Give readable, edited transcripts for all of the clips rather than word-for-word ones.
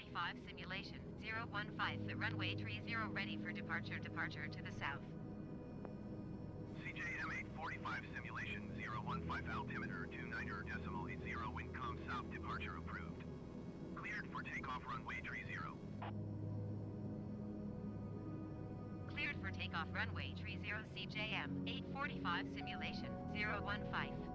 845 simulation 015 the runway 30 ready for departure to the south. CJM 845 simulation 015 altimeter 29.80 wind calm south departure approved. Cleared for takeoff runway 30. Cleared for takeoff runway 30 CJM 845 simulation 015.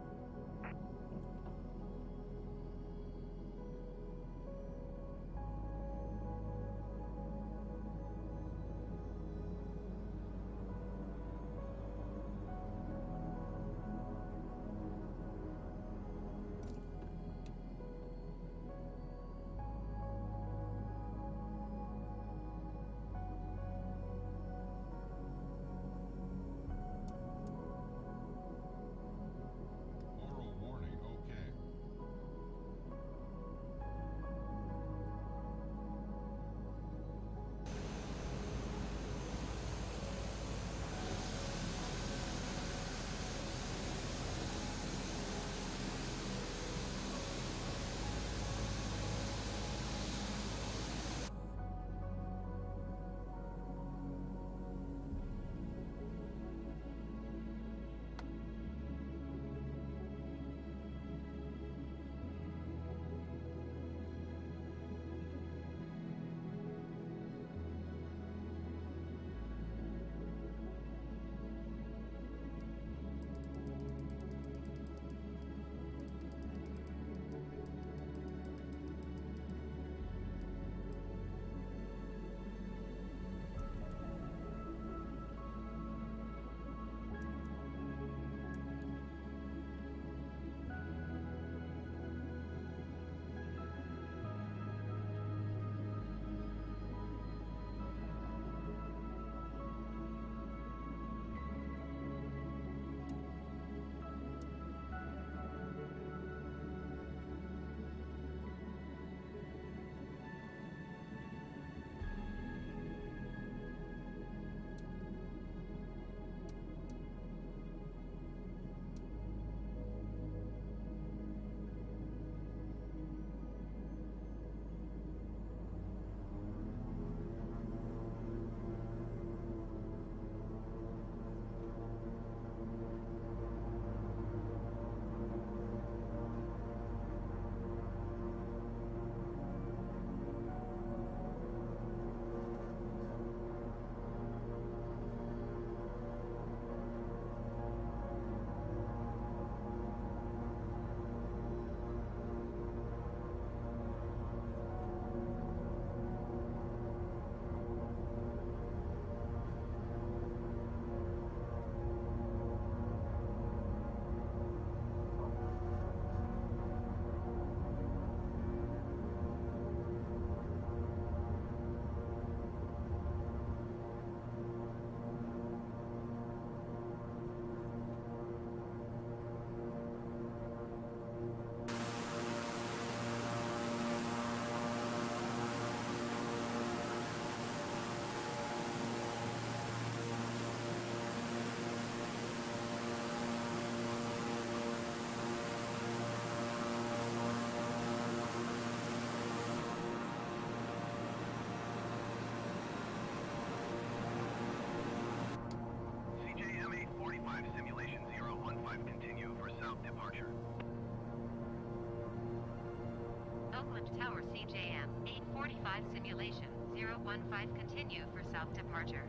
Oakland Tower CJM 845 simulation 015 continue for south departure.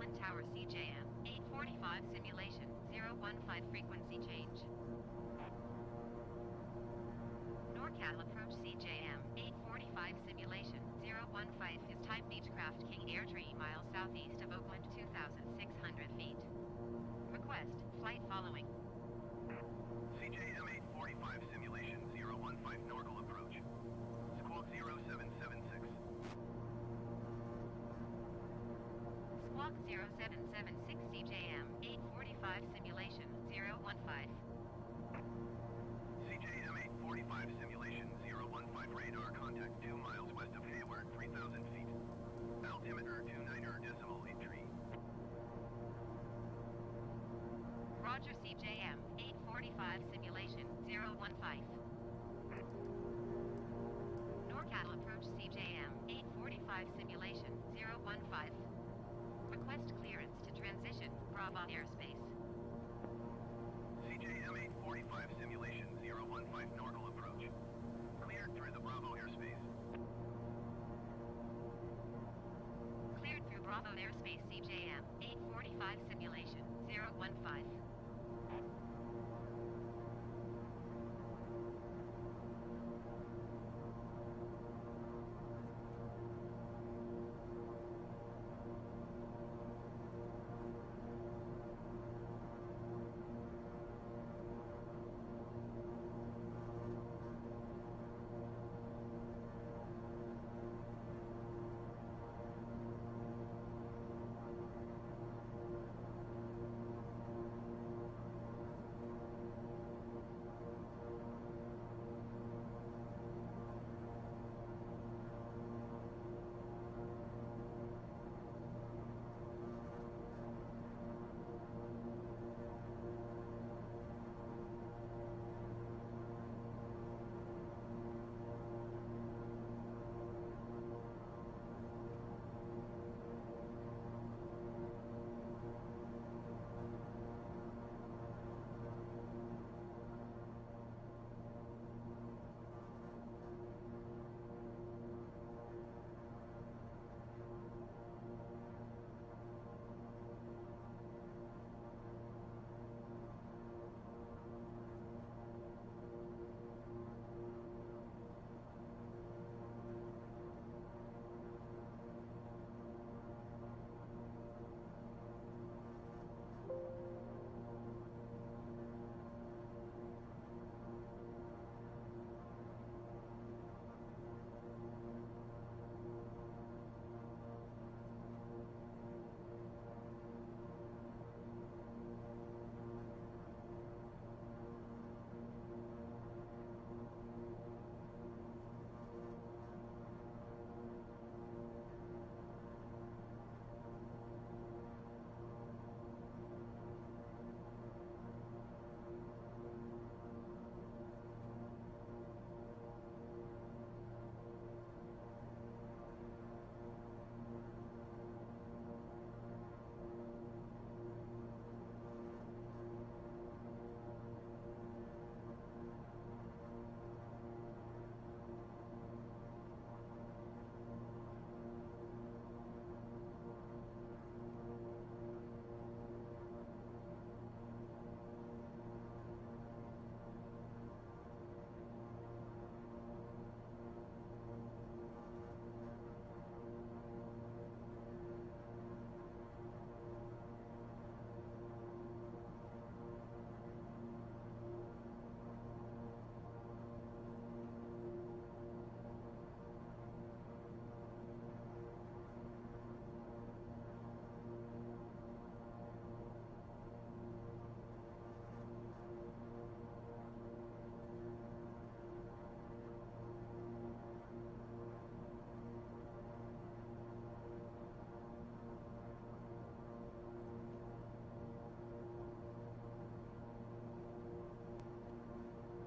Oakland Tower CJM 845 simulation 015 frequency change. NorCal approach CJM 845 simulation 015 is type Beechcraft King Air 3 miles southeast of Oakland 2,600 feet. Request flight following. CJM 845 simulation 015 Norcal approach. Squawk 0776. Squawk 0776 CJM 845 simulation 015. CJM 845 simulation 015 radar contact 2 miles west of Hayward 3,000 feet. Altimeter 29.83. Roger CJM 845 simulation 015. NorCal approach CJM 845 simulation 015. Request clearance to transition Bravo airspace. CJM 845 simulation 015 Norcal approach. Cleared through the Bravo airspace. Cleared through Bravo airspace CJM 845 simulation 015.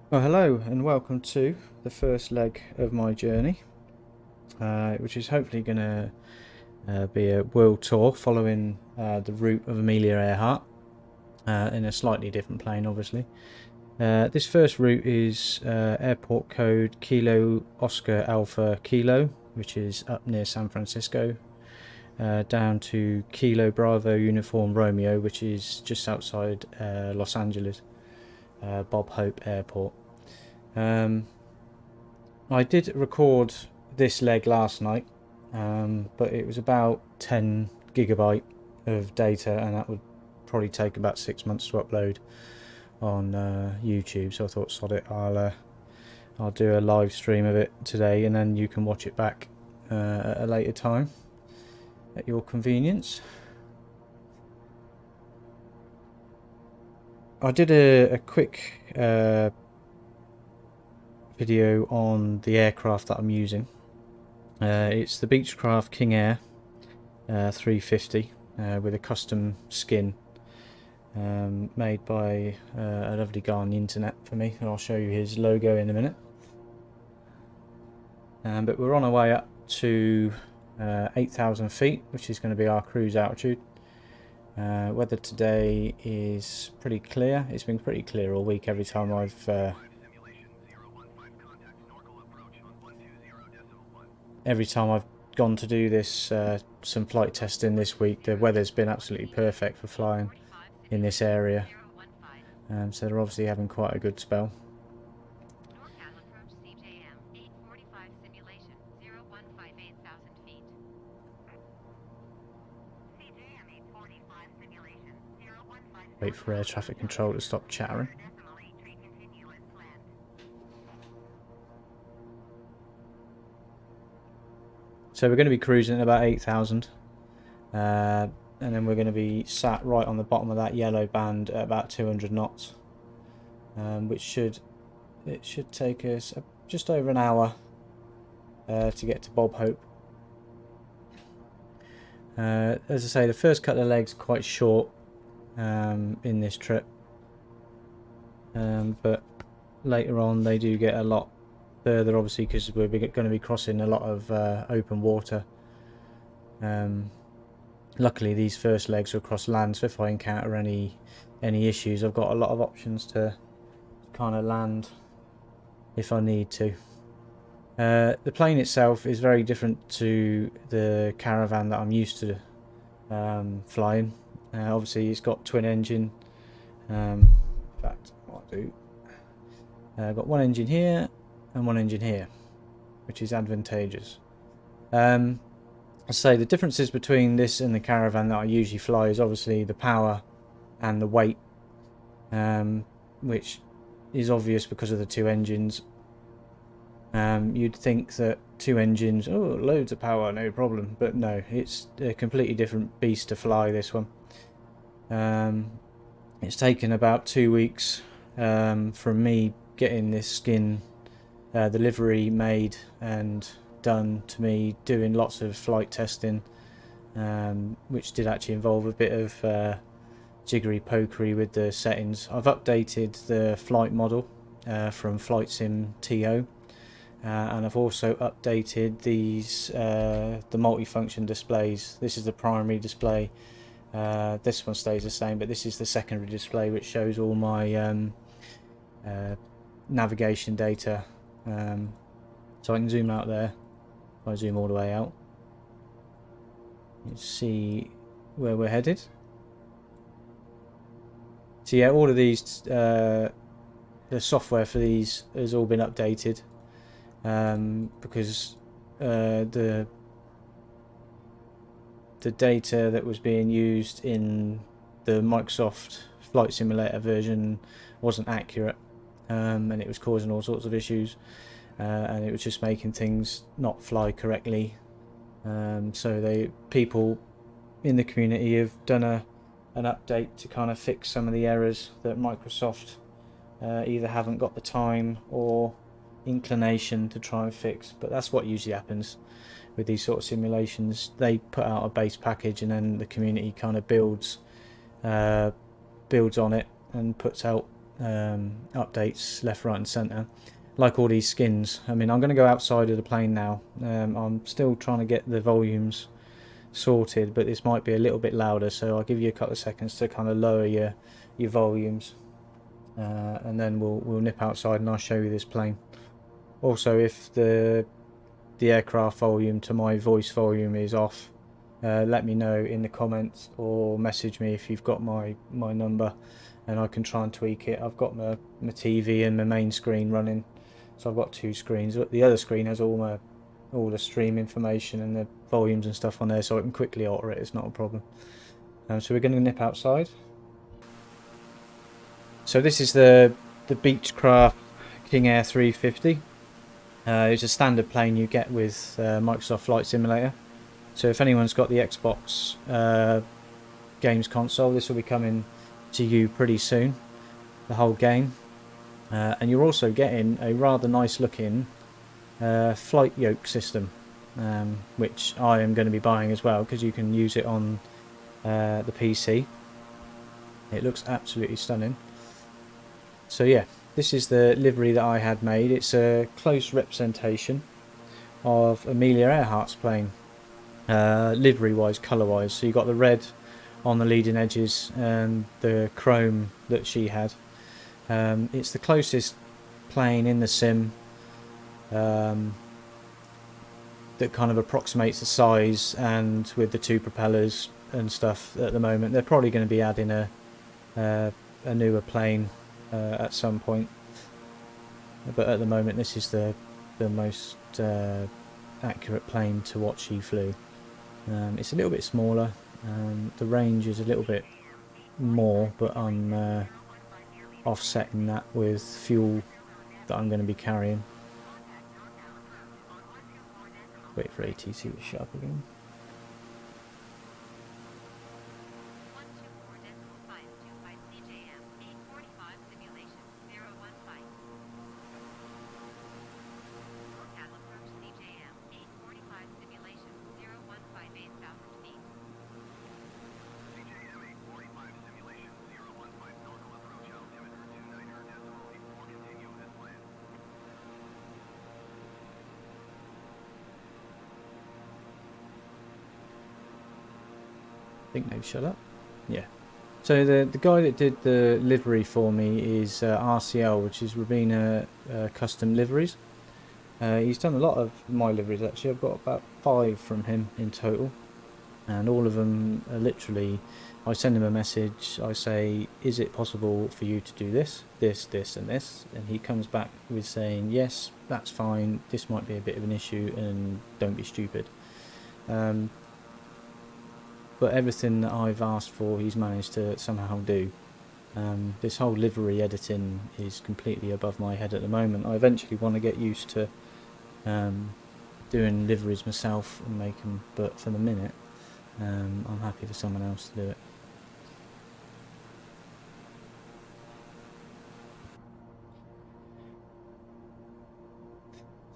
Well, hello and welcome to the first leg of my journey, which is hopefully going to be a world tour following the route of Amelia Earhart in a slightly different plane, obviously. This first route is airport code Kilo Oscar Alpha Kilo, which is up near San Francisco. down to Kilo Bravo Uniform Romeo, which is just outside Los Angeles, Bob Hope Airport. I did record this leg last night, but it was about 10 gigabyte of data, and that would probably take about 6 months to upload on YouTube. So I thought, sod it, I'll do a live stream of it today, and then you can watch it back at a later time at your convenience. I did a quick video on the aircraft that I'm using. It's the Beechcraft King Air 350 with a custom skin made by a lovely guy on the internet for me, and I'll show you his logo in a minute. But we're on our way up to 8,000 feet, which is going to be our cruise altitude. Weather today is pretty clear. It's been pretty clear all week. Every time I've gone to do this some flight testing this week, the weather's been absolutely perfect for flying in this area. So they're obviously having quite a good spell. Wait for air traffic control to stop chattering. So we're going to be cruising at about 8,000, and then we're going to be sat right on the bottom of that yellow band at about 200 knots, which should take us just over an hour to get to Bob Hope. As I say, the first couple of legs are quite short in this trip, but later on they do get a lot further, obviously, because we're going to be crossing a lot of open water. Luckily these first legs are across land, so if I encounter any issues, I've got a lot of options to kind of land if I need to. The plane itself is very different to the Caravan that I'm used to flying. Obviously it's got twin engine. In fact, what I'll do, I've got one engine here and one engine here, which is advantageous. I say the differences between this and the Caravan that I usually fly is obviously the power and the weight, which is obvious because of the two engines. You'd think that two engines, oh, loads of power, no problem, but no, it's a completely different beast to fly, this one. It's taken about 2 weeks from me getting this skin the livery made and done to me, doing lots of flight testing, which did actually involve a bit of jiggery pokery with the settings. I've updated the flight model from Flight Sim TO, and I've also updated these the multifunction displays. This is the primary display. This one stays the same, but this is the secondary display, which shows all my navigation data. So I can zoom out there. If I zoom all the way out, you see where we're headed. So yeah, all of these, the software for these has all been updated, because the data that was being used in the Microsoft Flight Simulator version wasn't accurate, and it was causing all sorts of issues, and it was just making things not fly correctly. So people in the community have done an update to kind of fix some of the errors that Microsoft either haven't got the time or inclination to try and fix. But that's what usually happens with these sort of simulations. They put out a base package, and then the community kind of builds on it and puts out updates left, right and centre, like all these skins. I mean, I'm going to go outside of the plane now. I'm still trying to get the volumes sorted, but this might be a little bit louder, so I'll give you a couple of seconds to kind of lower your volumes, and then we'll nip outside and I'll show you this plane. Also, if the aircraft volume to my voice volume is off, let me know in the comments or message me if you've got my number, and I can try and tweak it. I've got my TV and my main screen running, so I've got 2 screens. The other screen has all the stream information and the volumes and stuff on there, so I can quickly alter it. It's not a problem. So we're going to nip outside. So this is the Beechcraft King Air 350. It's a standard plane you get with Microsoft Flight Simulator. So if anyone's got the Xbox games console, this will be coming to you pretty soon, the whole game. And you're also getting a rather nice looking flight yoke system, which I am going to be buying as well, because you can use it on the PC. It looks absolutely stunning. So yeah, this is the livery that I had made. It's a close representation of Amelia Earhart's plane, livery wise, colour wise. So you got the red on the leading edges and the chrome that she had. It's the closest plane in the sim that kind of approximates the size, and with the 2 propellers and stuff at the moment. They're probably going to be adding a newer plane at some point, but at the moment this is the most accurate plane to what she flew. It's a little bit smaller, the range is a little bit more, but I'm offsetting that with fuel that I'm going to be carrying. Wait for ATC to shut up again. I think they've shut up. Yeah. So the guy that did the livery for me is RCL, which is Rabina Custom Liveries. He's done a lot of my liveries actually. I've got about 5 from him in total, and all of them are literally, I send him a message, I say, is it possible for you to do this, this, this and this, and he comes back with saying, yes, that's fine, this might be a bit of an issue and don't be stupid. But everything that I've asked for, he's managed to somehow do. This whole livery editing is completely above my head at the moment. I eventually want to get used to doing liveries myself and make them, but for the minute, I'm happy for someone else to do it.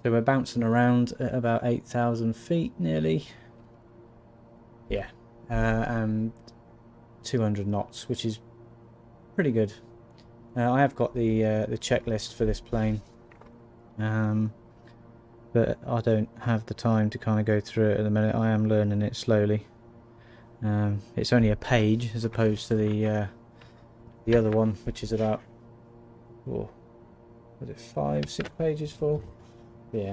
So we're bouncing around at about 8,000 feet nearly. Yeah. And 200 knots, which is pretty good. I have got the checklist for this plane, but I don't have the time to kind of go through it at the minute. I am learning it slowly. It's only a page as opposed to the other one, which is about, was it 5-6 pages full? Yeah.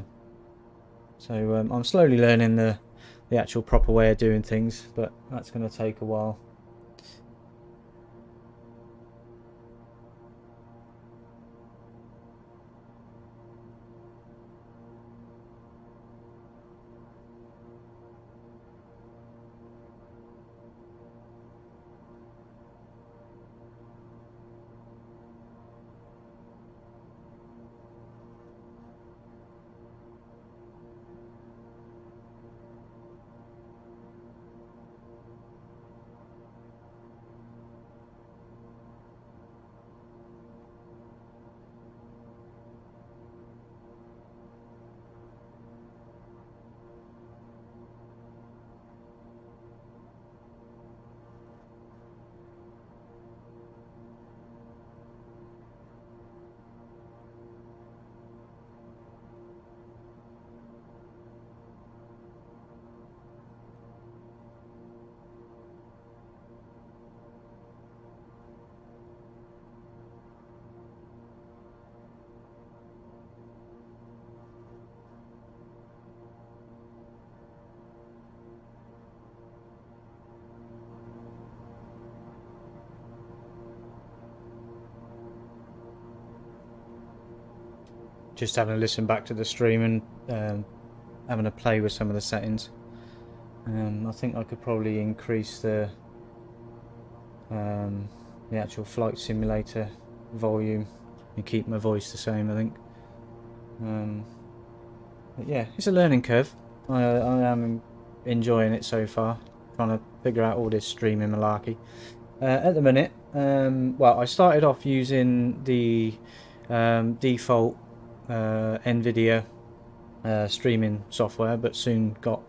So I'm slowly learning the actual proper way of doing things, but that's going to take a while. just having a listen back to the stream and having a play with some of the settings. I think I could probably increase the actual flight simulator volume and keep my voice the same, I think. But yeah, it's a learning curve. I am enjoying it so far, trying to figure out all this streaming malarkey. At the minute, well, I started off using the default NVIDIA streaming software, but soon got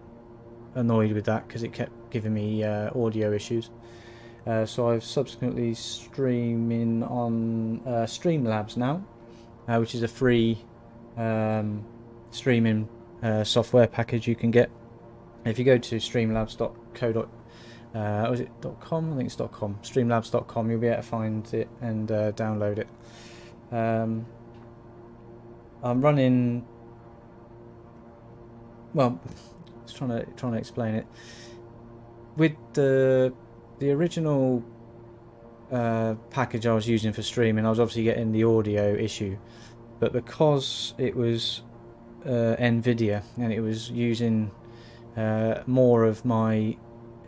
annoyed with that because it kept giving me audio issues. So I've subsequently streaming on Streamlabs now, which is a free streaming software package you can get. If you go to streamlabs.co.com, was it .com? I think it's .com. Streamlabs.com. You'll be able to find it and download it. I'm running. Well, I was trying to explain it. With the original package I was using for streaming, I was obviously getting the audio issue, but because it was NVIDIA and it was using more of my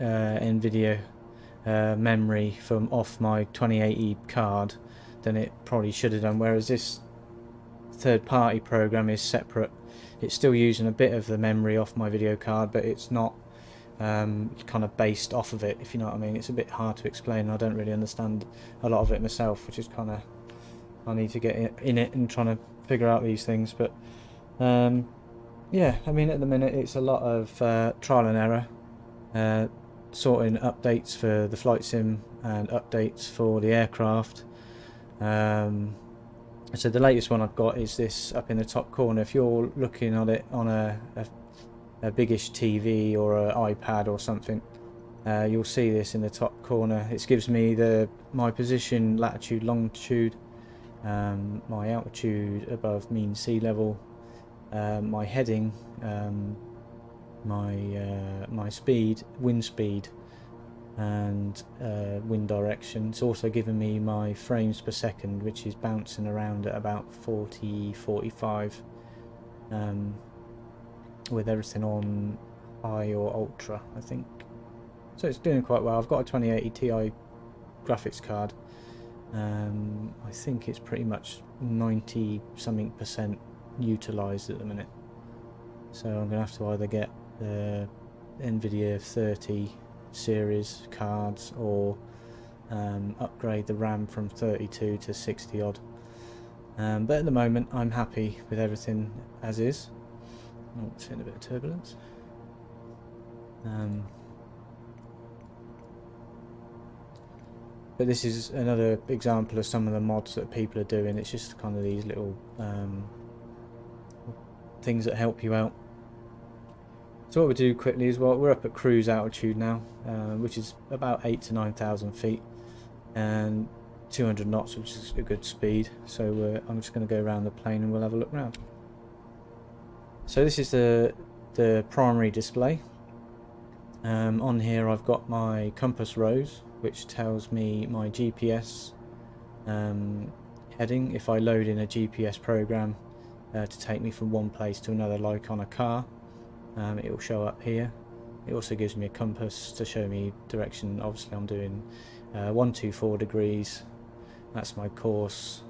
NVIDIA memory from off my 2080 card than it probably should have done, whereas this third-party program is separate. It's still using a bit of the memory off my video card, but it's not kind of based off of it, if you know what I mean. It's a bit hard to explain. I don't really understand a lot of it myself, which is kind of, I need to get in it and trying to figure out these things. But yeah, I mean, at the minute it's a lot of trial and error, sorting updates for the flight sim and updates for the aircraft. So the latest one I've got is this up in the top corner. If you're looking at it on a biggish TV or an iPad or something, you'll see this in the top corner. It gives me my position, latitude, longitude, my altitude above mean sea level, my heading, my speed, wind speed, and wind direction. It's also given me my frames per second, which is bouncing around at about 40-45, with everything on high or ultra, I think. So it's doing quite well. I've got a 2080 Ti graphics card. I think it's pretty much 90-something% utilised at the minute. So I'm going to have to either get the NVIDIA 30 series cards or upgrade the RAM from 32 to 60 odd. But at the moment I'm happy with everything as is. Oh, it's in a bit of turbulence. But this is another example of some of the mods that people are doing. It's just kind of these little things that help you out. So what we do quickly is, well, we're up at cruise altitude now, which is about 8,000 to 9,000 feet and 200 knots, which is a good speed. So I'm just going to go around the plane and we'll have a look around. So this is the primary display. On here I've got my compass rose, which tells me my GPS heading. If I load in a GPS program to take me from one place to another, like on a car, it will show up here. It also gives me a compass to show me direction. Obviously I'm doing 124 degrees, that's my course.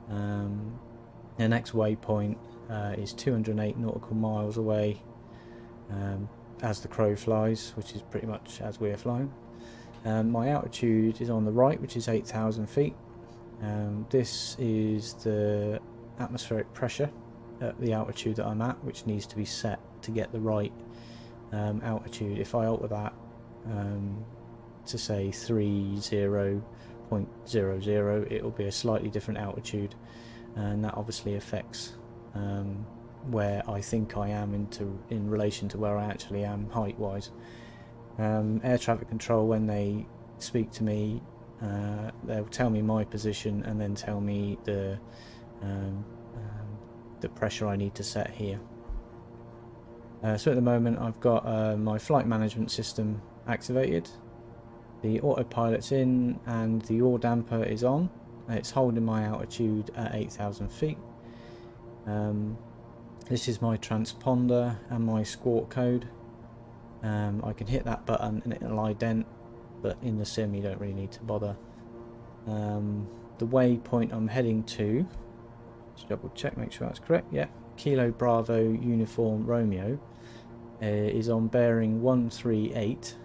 The next waypoint is 208 nautical miles away, as the crow flies, which is pretty much as we're flying. My altitude is on the right, which is 8,000 feet. This is the atmospheric pressure at the altitude that I'm at, which needs to be set to get the right altitude. If I alter that to say 30.00, it will be a slightly different altitude, and that obviously affects where I think I am in relation to where I actually am height wise. Air traffic control, when they speak to me, they'll tell me my position and then tell me the pressure I need to set here. So at the moment I've got my flight management system activated, the autopilot's in, and the yaw damper is on. It's holding my altitude at 8,000 feet. This is my transponder and my squawk code. I can hit that button and it'll ident, but in the sim you don't really need to bother. The waypoint I'm heading to, just double check, make sure that's correct. Yeah, Kilo Bravo Uniform Romeo is on bearing 138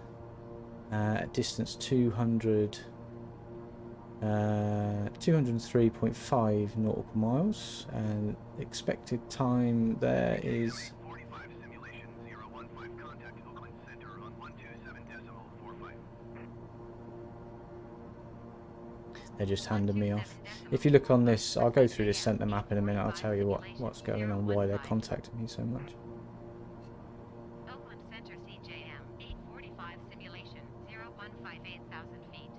at distance 203.5 nautical miles, and expected time there is 45 simulation 015 contact Oakland Center on 127.45. they're just handing me off. If you look on this, I'll go through this centre map in a minute. I'll tell you what's going on, why they're contacting me so much. Oakland Center CJM 845 simulation 0158,000 feet.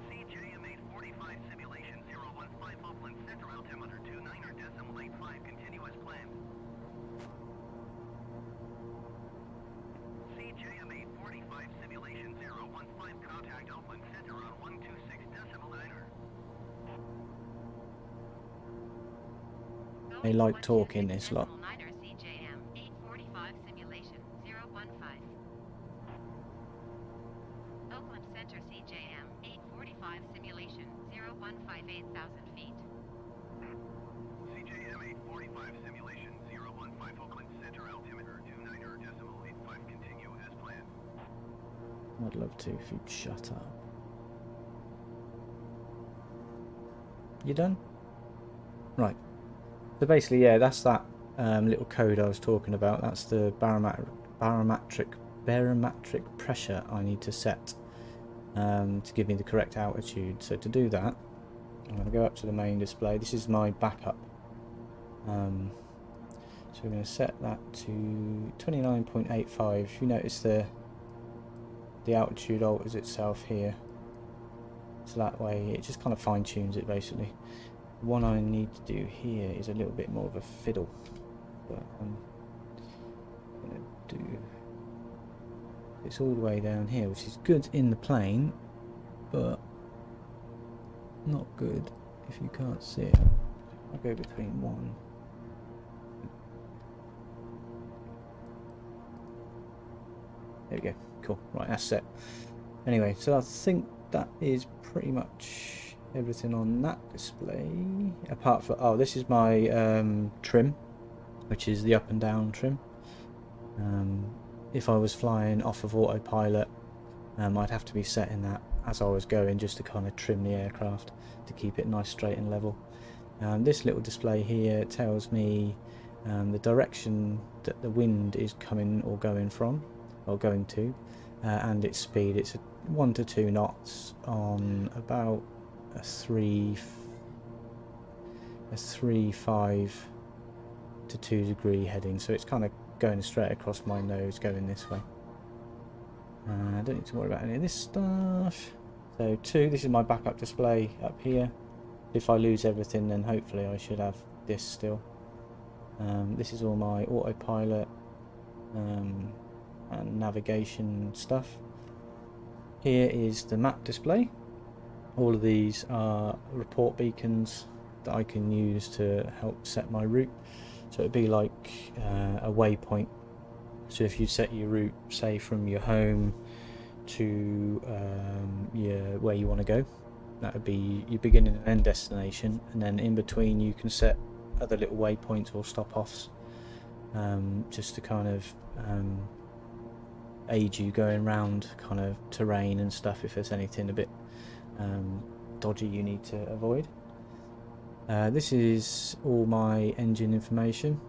CJM 845 simulation 015 Oakland Center altimeter 29.85 continue as planned. CJM 845 simulation 015 contact Oakland Center on 126.9er. They like talking, this lot. CJM 845 simulation 015. Oakland Center CJM 845 simulation 0158,000 feet. CJM 845 simulation 015 Oakland Center altimeter 29.85 continue as planned. I'd love to if you'd shut up. You done? Right. So basically, yeah, that's that little code I was talking about. That's the barometric pressure I need to set to give me the correct altitude. So to do that, I'm going to go up to the main display. This is my backup. So we're going to set that to 29.85. You notice the altitude alters itself here. So that way it just kind of fine tunes it basically. What I need to do here is a little bit more of a fiddle, but I'm going to do this all the way down here, which is good in the plane, but not good if you can't see it. I'll go between one. There we go, cool, right, that's set. Anyway, so I think that is pretty much everything on that display, apart from, oh, this is my trim, which is the up and down trim. If I was flying off of autopilot, I'd have to be setting that as I was going, just to kind of trim the aircraft to keep it nice, straight and level. This little display here tells me the direction that the wind is coming or going from, or going to, and its speed. It's a 1 to 2 knots on about a 3.5 to 2 degree heading, so it's kind of going straight across my nose, going this way. I don't need to worry about any of this stuff. So 2, this is my backup display up here. If I lose everything, then hopefully I should have this still. This is all my autopilot and navigation stuff. Here is the map display. All of these are report beacons that I can use to help set my route. So it'd be like a waypoint. So if you set your route, say from your home to where you want to go, that would be your beginning and end destination, and then in between you can set other little waypoints or stop-offs, just to kind of aid you going around kind of terrain and stuff if there's anything a bit dodgy you need to avoid. This is all my engine information,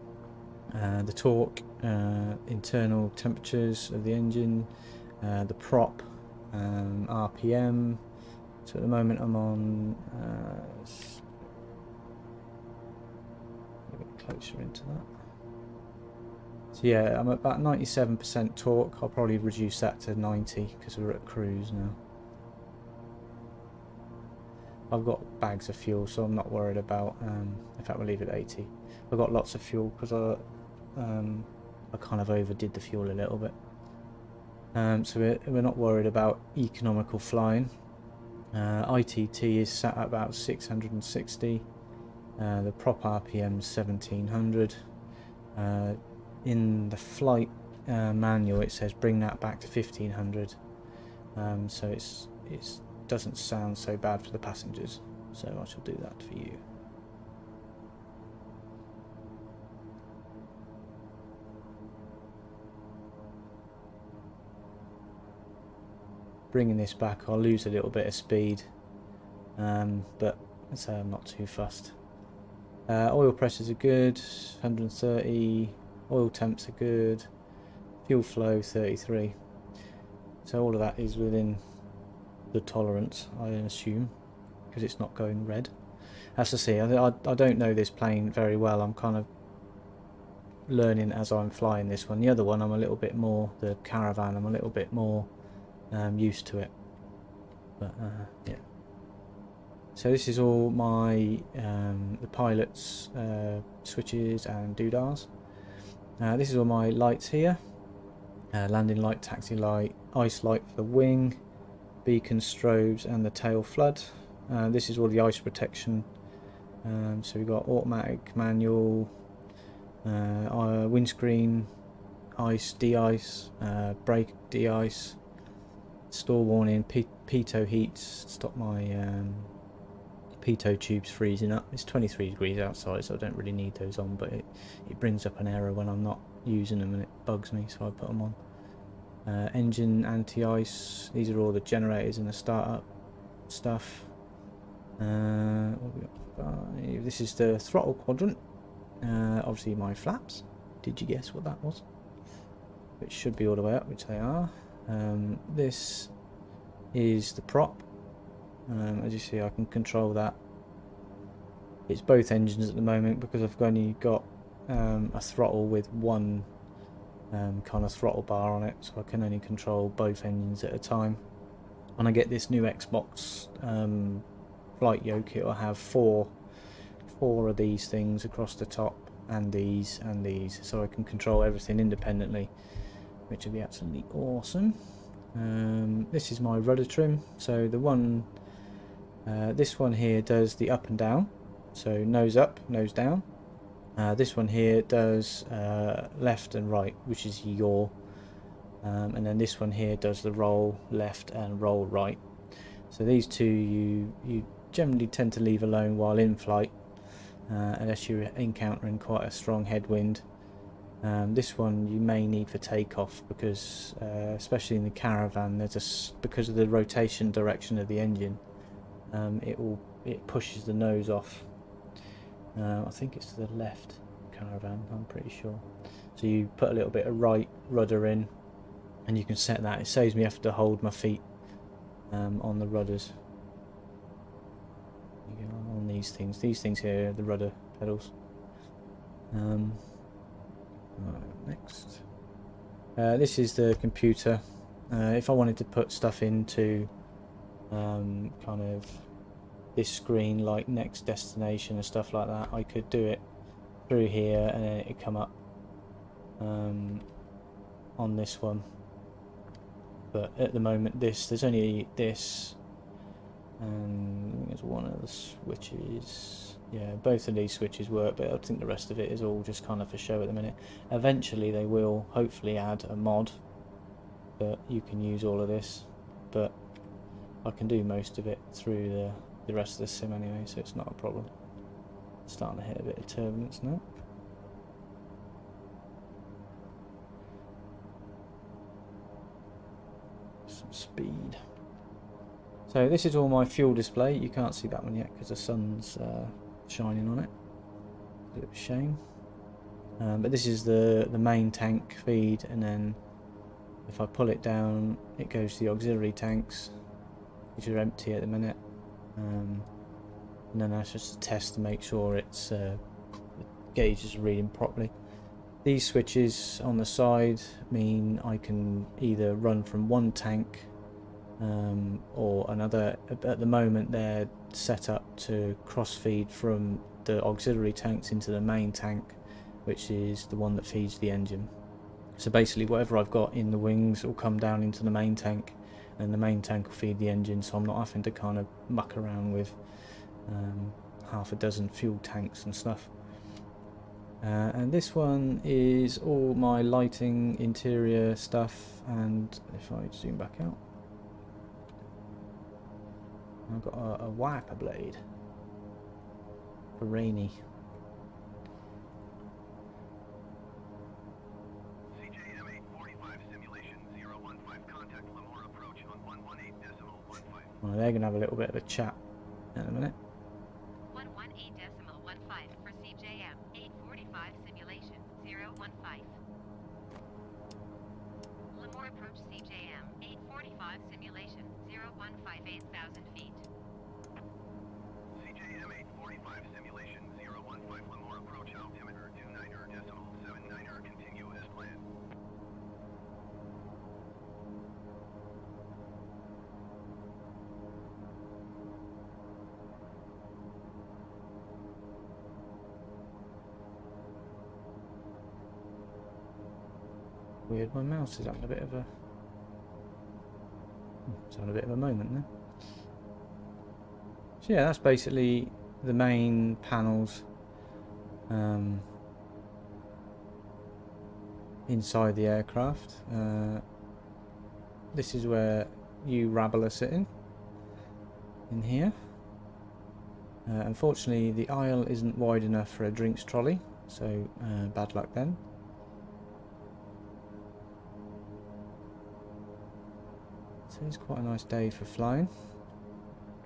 the torque, internal temperatures of the engine, the prop, RPM. So at the moment I'm on a bit closer into that. So yeah, I'm at about 97% torque. I'll probably reduce that to 90 because we're at cruise now. I've got bags of fuel, so I'm not worried about, in fact we'll leave it at 80. I've got lots of fuel because I kind of overdid the fuel a little bit. So we're not worried about economical flying. ITT is sat at about 660. The prop RPM 1700. In the flight manual it says bring that back to 1500, so it doesn't sound so bad for the passengers, so I shall do that for you. Bringing this back, I'll lose a little bit of speed, but I'd say I'm not too fussed. Oil pressures are good, 130. Oil temps are good. Fuel flow 33. So all of that is within the tolerance, I assume, because it's not going red. As to see, I don't know this plane very well. I'm kind of learning as I'm flying this one. The other one, I'm a little bit more, the Caravan, I'm a little bit more used to it. But yeah. So this is all my the pilot's switches and doodahs. This is all my lights here. Landing light, taxi light, ice light for the wing, beacon strobes and the tail flood. This is all the ice protection. So we've got automatic, manual, windscreen, ice, de-ice, brake de-ice, store warning, pitot heats, stop my pitot tubes freezing up. It's 23 degrees outside, so I don't really need those on, but it brings up an error when I'm not using them and it bugs me, so I put them on. Engine anti-ice, these are all the generators and the startup stuff. What have we got? This is the throttle quadrant. Obviously my flaps. Did you guess what that was? Which should be all the way up, which they are. This is the prop. As you see, I can control that. It's both engines at the moment because I've only got a throttle with one kind of throttle bar on it, so I can only control both engines at a time. When I get this new Xbox flight yoke, it'll have four of these things across the top, and these, so I can control everything independently, which will be absolutely awesome. This is my rudder trim. So the one, this one here does the up and down, so nose up, nose down. This one here does left and right, which is yaw, and then this one here does the roll left and roll right. So these two you generally tend to leave alone while in flight, unless you're encountering quite a strong headwind. This one you may need for takeoff because, especially in the Caravan, there's because of the rotation direction of the engine, it pushes the nose off. I think it's to the left Caravan, I'm pretty sure. So you put a little bit of right rudder in, and you can set that. It saves me having to hold my feet on the rudders. On these things. These things here are the rudder pedals. Next. This is the computer. If I wanted to put stuff into kind of this screen, like next destination and stuff like that, I could do it through here and then it'd come up on this one. But at the moment there's only this, and there's one of the switches. Yeah, both of these switches work, but I think the rest of it is all just kind of for show at the minute. Eventually they will hopefully add a mod that you can use all of this, but I can do most of it through the rest of the sim anyway, so it's not a problem. Starting to hit a bit of turbulence now. Some speed. So this is all my fuel display. You can't see that one yet because the sun's shining on it. A bit of a shame. But this is the main tank feed, and then if I pull it down it goes to the auxiliary tanks, which are empty at the minute. And then that's just a test to make sure it's the gauge is reading properly. These switches on the side mean I can either run from one tank or another. At the moment they're set up to cross feed from the auxiliary tanks into the main tank, which is the one that feeds the engine. So basically whatever I've got in the wings will come down into the main tank, and the main tank will feed the engine, so I'm not having to kind of muck around with half a dozen fuel tanks and stuff. And this one is all my lighting, interior stuff, and if I zoom back out, I've got a wiper blade for rainy. CJM 845 simulation 015 contact Lemoore approach on 118.15. Well, they're going to have a little bit of a chat in a minute. 118.15 for CJM 845 simulation 015. Lemoore approach CJM 845 simulation 015 8,000 feet. CJM 845 simulation 015 Lemoore approach altimeter 29.79 continue as planned. Weird, my mouse is having a bit of a... It's having a bit of a moment there. So yeah, that's basically the main panels inside the aircraft. This is where you rabble are sitting, in here. Unfortunately the aisle isn't wide enough for a drinks trolley, so bad luck then. So it's quite a nice day for flying.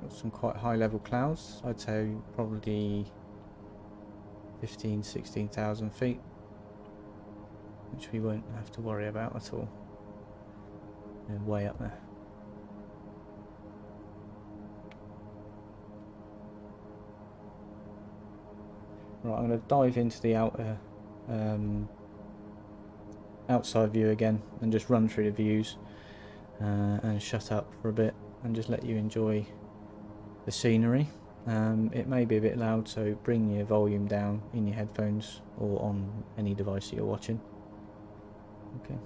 Got some quite high level clouds. I'd say probably 16,000 feet, which we won't have to worry about at all. They're way up there. Right, I'm going to dive into the outside view again and just run through the views. And shut up for a bit and just let you enjoy the scenery. It may be a bit loud, so bring your volume down in your headphones or on any device that you're watching. Okay.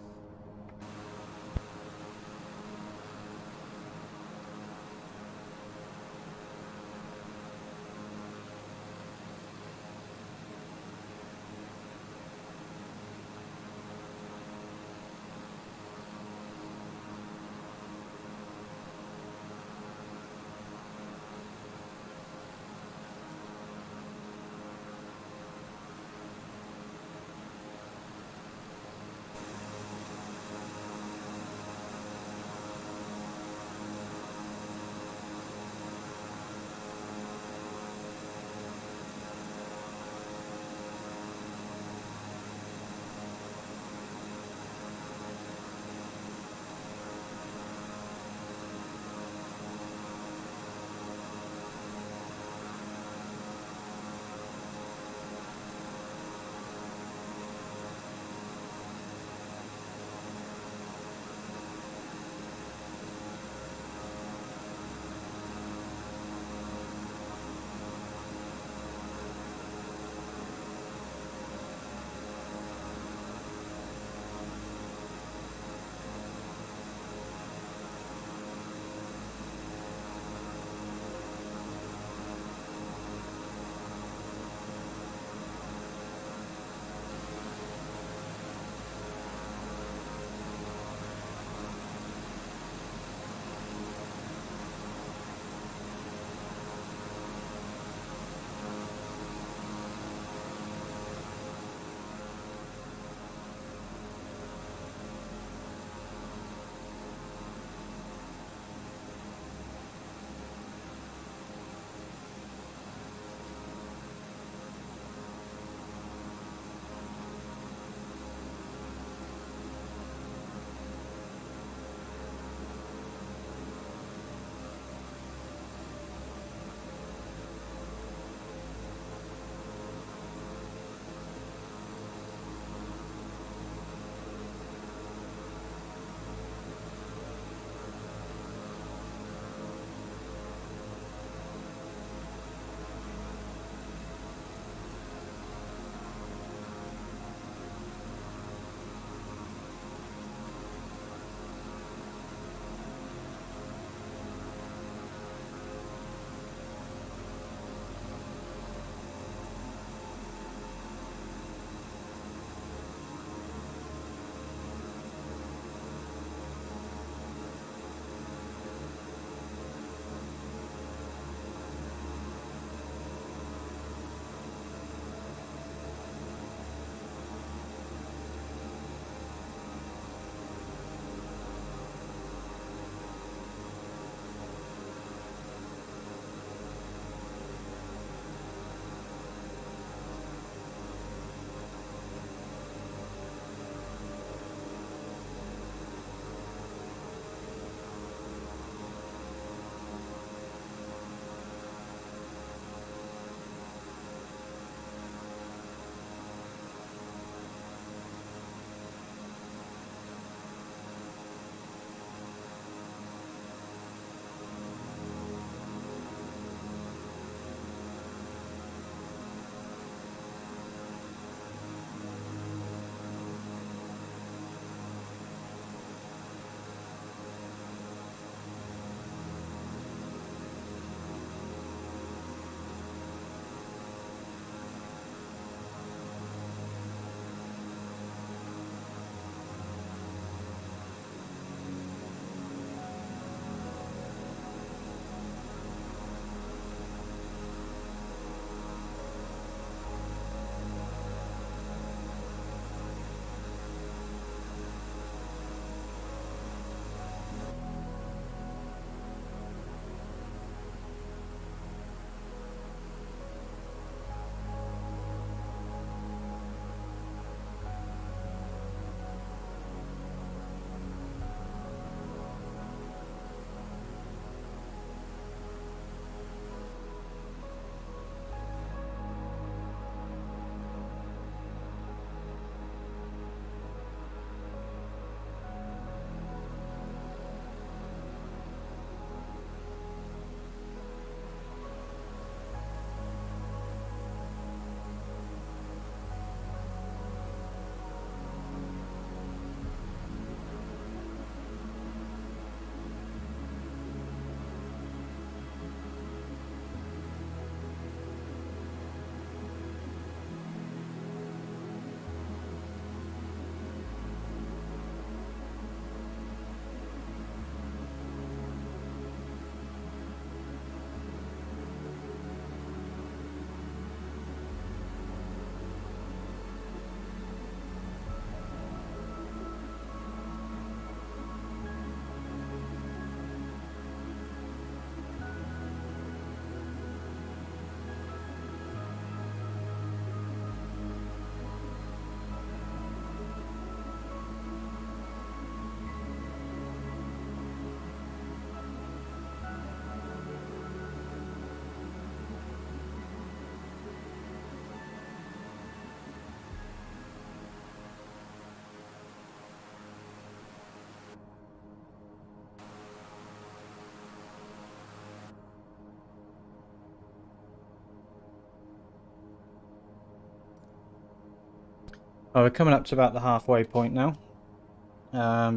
Well, we're coming up to about the halfway point now,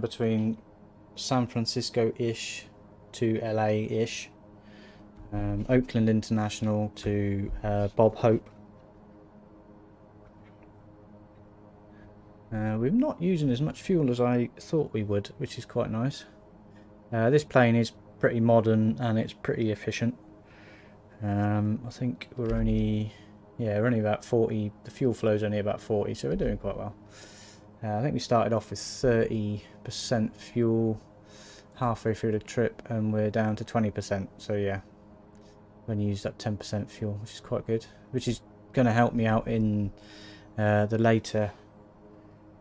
between San Francisco-ish to LA-ish, Oakland International to Bob Hope. We're not using as much fuel as I thought we would, which is quite nice. This plane is pretty modern and it's pretty efficient. I think we're only about 40. The fuel flow is only about 40, so we're doing quite well. I think we started off with 30% fuel halfway through the trip, and we're down to 20%. So yeah, when you used up 10% fuel, which is quite good, which is going to help me out in the later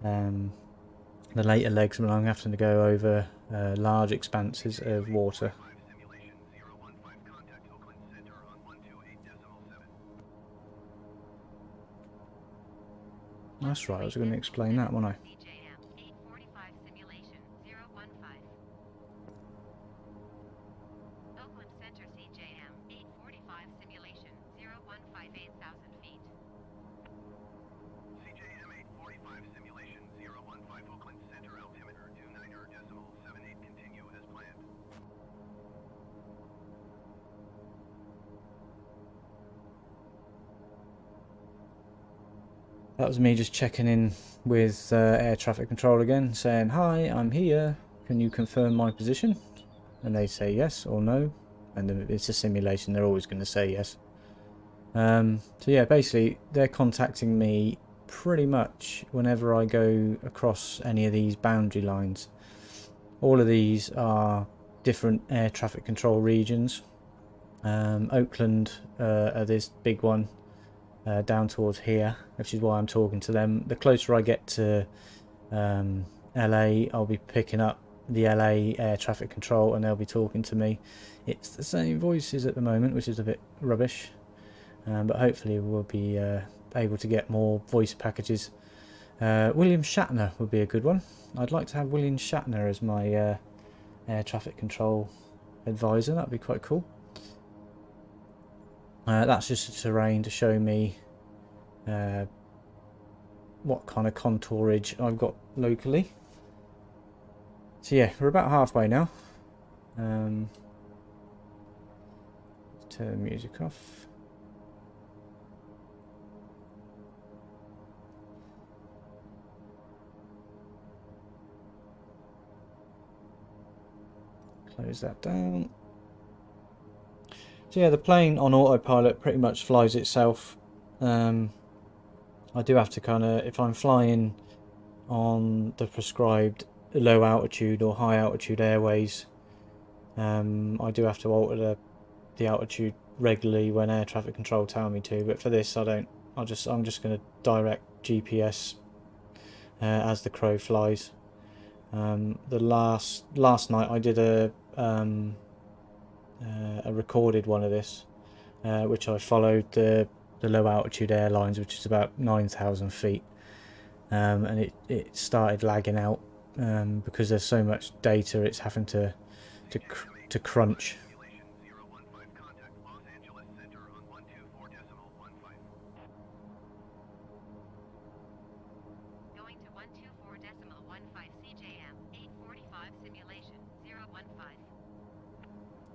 legs when I'm having to go over large expanses of water. That's right, I was going to explain that, wasn't I? Oakland Center CJM 845 simulation 0158,000 feet. CJM 845 simulation 015 Oakland Center altimeter 29.78 continue as planned. That was me just checking in with air traffic control again, saying, "Hi, I'm here. Can you confirm my position?" And they say yes or no. And if it's a simulation, they're always going to say yes. So yeah, basically, they're contacting me pretty much whenever I go across any of these boundary lines. All of these are different air traffic control regions. Oakland are this big one. Down towards here, which is why I'm talking to them. The closer I get to LA, I'll be picking up the LA air traffic control and they'll be talking to me. It's the same voices at the moment, which is a bit rubbish, but hopefully we'll be able to get more voice packages. William Shatner would be a good one. I'd like to have William Shatner as my air traffic control advisor. That'd be quite cool. That's just a terrain to show me what kind of contourage I've got locally. So yeah, we're about halfway now. Turn the music off. Close that down. So yeah, the plane on autopilot pretty much flies itself. I do have to kind of, if I'm flying on the prescribed low altitude or high altitude airways, I do have to alter the altitude regularly when air traffic control tell me to. But for this, I don't. I'm just going to direct GPS as the crow flies. The last night I did a recorded one of this, which I followed the low altitude airlines, which is about 9,000 feet, and it started lagging out because there's so much data it's having to crunch. Going to 124.15 CJM 845 simulation 015.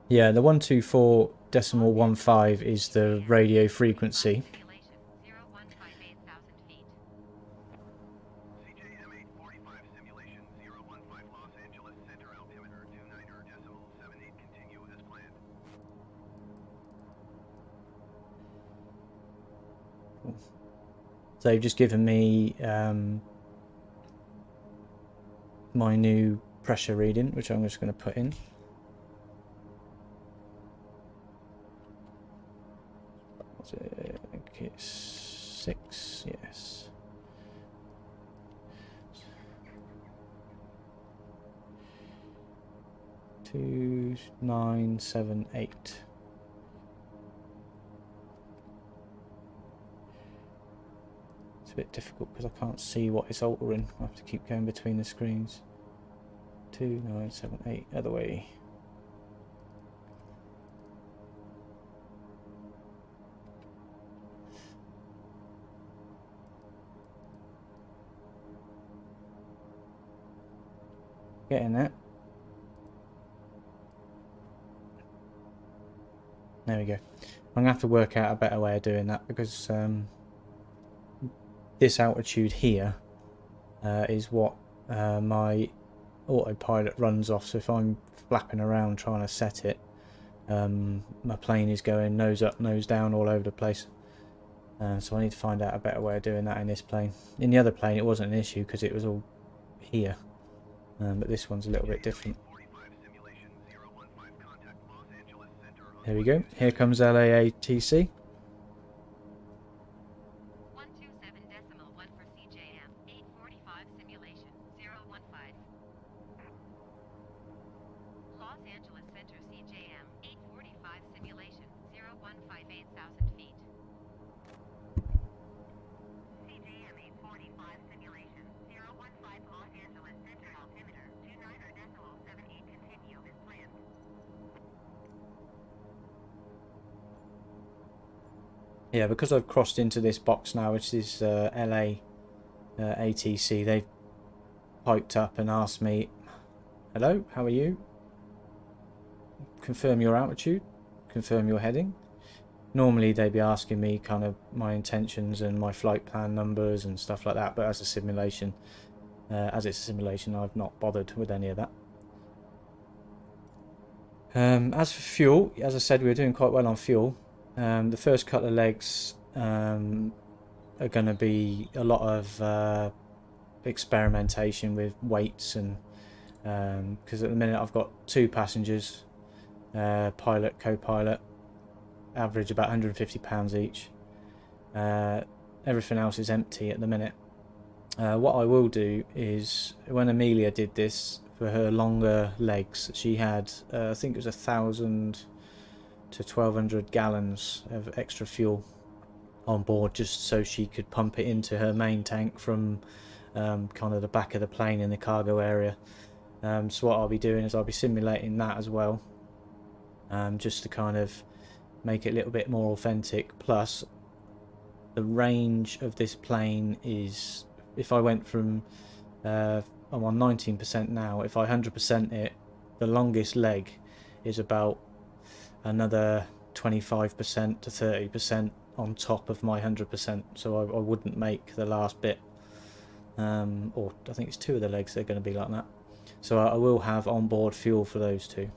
Yeah, the 124.15 is the radio frequency. Simulation 0158,000 feet. CJM 845 simulation 015 Los Angeles Center altimeter 29.78 continue as planned. So they've just given me my new pressure reading, which I'm just going to put in. I think it's 6, yes. Two 978. It's a bit difficult because I can't see what it's altering. I have to keep going between the screens. 2978, other way. Getting that. There we go. I'm going to have to work out a better way of doing that because this altitude here is what my autopilot runs off. So if I'm flapping around trying to set it, my plane is going nose up, nose down all over the place. So I need to find out a better way of doing that in this plane. In the other plane it wasn't an issue because it was all here, but this one's a little bit different. Here we go. Here comes LAATC. 127.1 for CJM, 845 simulation, 015. Los Angeles Center CJM, 845 simulation, 015 8,000 feet. CJM 845 simulation, 015 Los Angeles Center altimeter, 29.78 continue as planned. Yeah, because I've crossed into this box now, which is LA ATC, they've piped up and asked me, hello, how are you? Confirm your altitude, confirm your heading. Normally they'd be asking me kind of my intentions and my flight plan numbers and stuff like that, but as it's a simulation, I've not bothered with any of that. As for fuel, as I said, we were doing quite well on fuel. The first couple of legs are going to be a lot of experimentation with weights, and because at the minute I've got 2 passengers, pilot, co-pilot, average about 150 pounds each. Everything else is empty at the minute. What I will do is, when Amelia did this for her longer legs, she had I think it was 1,000 to 1,200 gallons of extra fuel on board, just so she could pump it into her main tank from kind of the back of the plane in the cargo area. So what I'll be doing is I'll be simulating that as well, just to kind of make it a little bit more authentic. Plus the range of this plane is, if I went from I'm on 19% now, if I 100% it, the longest leg is about another 25% to 30% on top of my 100%, so I wouldn't make the last bit, or I think it's 2 of the legs they're going to be like that, so I will have onboard fuel for those 2.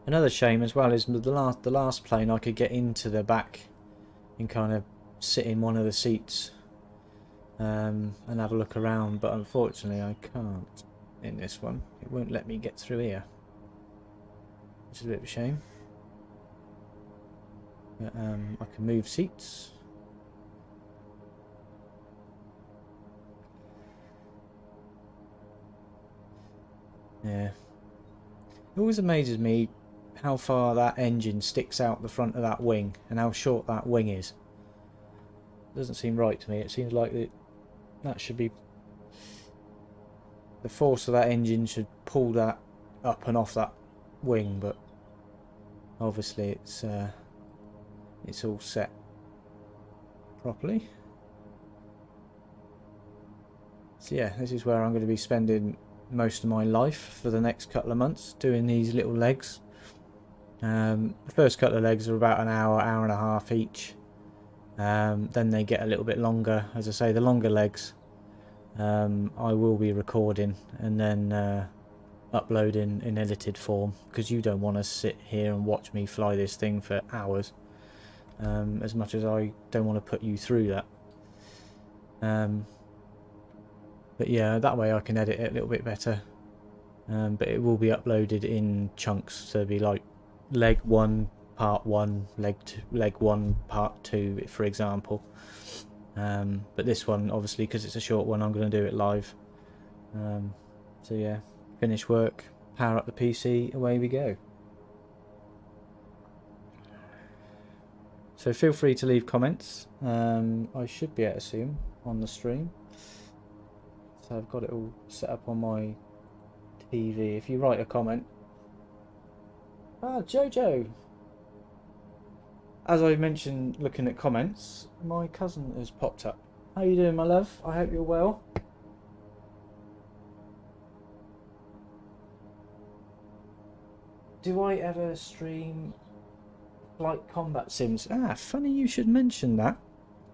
Another shame as well is the last plane I could get into the back and kind of sit in one of the seats and have a look around, but unfortunately I can't in this one. It won't let me get through here, which is a bit of a shame. But I can move seats. Yeah. It always amazes me how far that engine sticks out the front of that wing and how short that wing is. Doesn't seem right to me. It seems like that should be, the force of that engine should pull that up and off that wing, but obviously it's all set properly. So yeah, this is where I'm going to be spending most of my life for the next couple of months, doing these little legs. The first couple of legs are about an hour, hour and a half each. Then they get a little bit longer. As I say, the longer legs I will be recording and then uploading in edited form, because you don't want to sit here and watch me fly this thing for hours, as much as I don't want to put you through that. But yeah, that way I can edit it a little bit better but it will be uploaded in chunks, so it'll be like leg 1 part 1, leg 1 part 2, for example. But this one, obviously, because it's a short one, I'm going to do it live. So yeah, finish work, power up the PC, away we go. So feel free to leave comments. I should be able to see them on the stream. So I've got it all set up on my TV. If you write a comment. Ah, Jojo! As I mentioned, looking at comments, my cousin has popped up. How you doing, my love? I hope you're well. Do I ever stream Flight Combat Sims? Ah, funny you should mention that.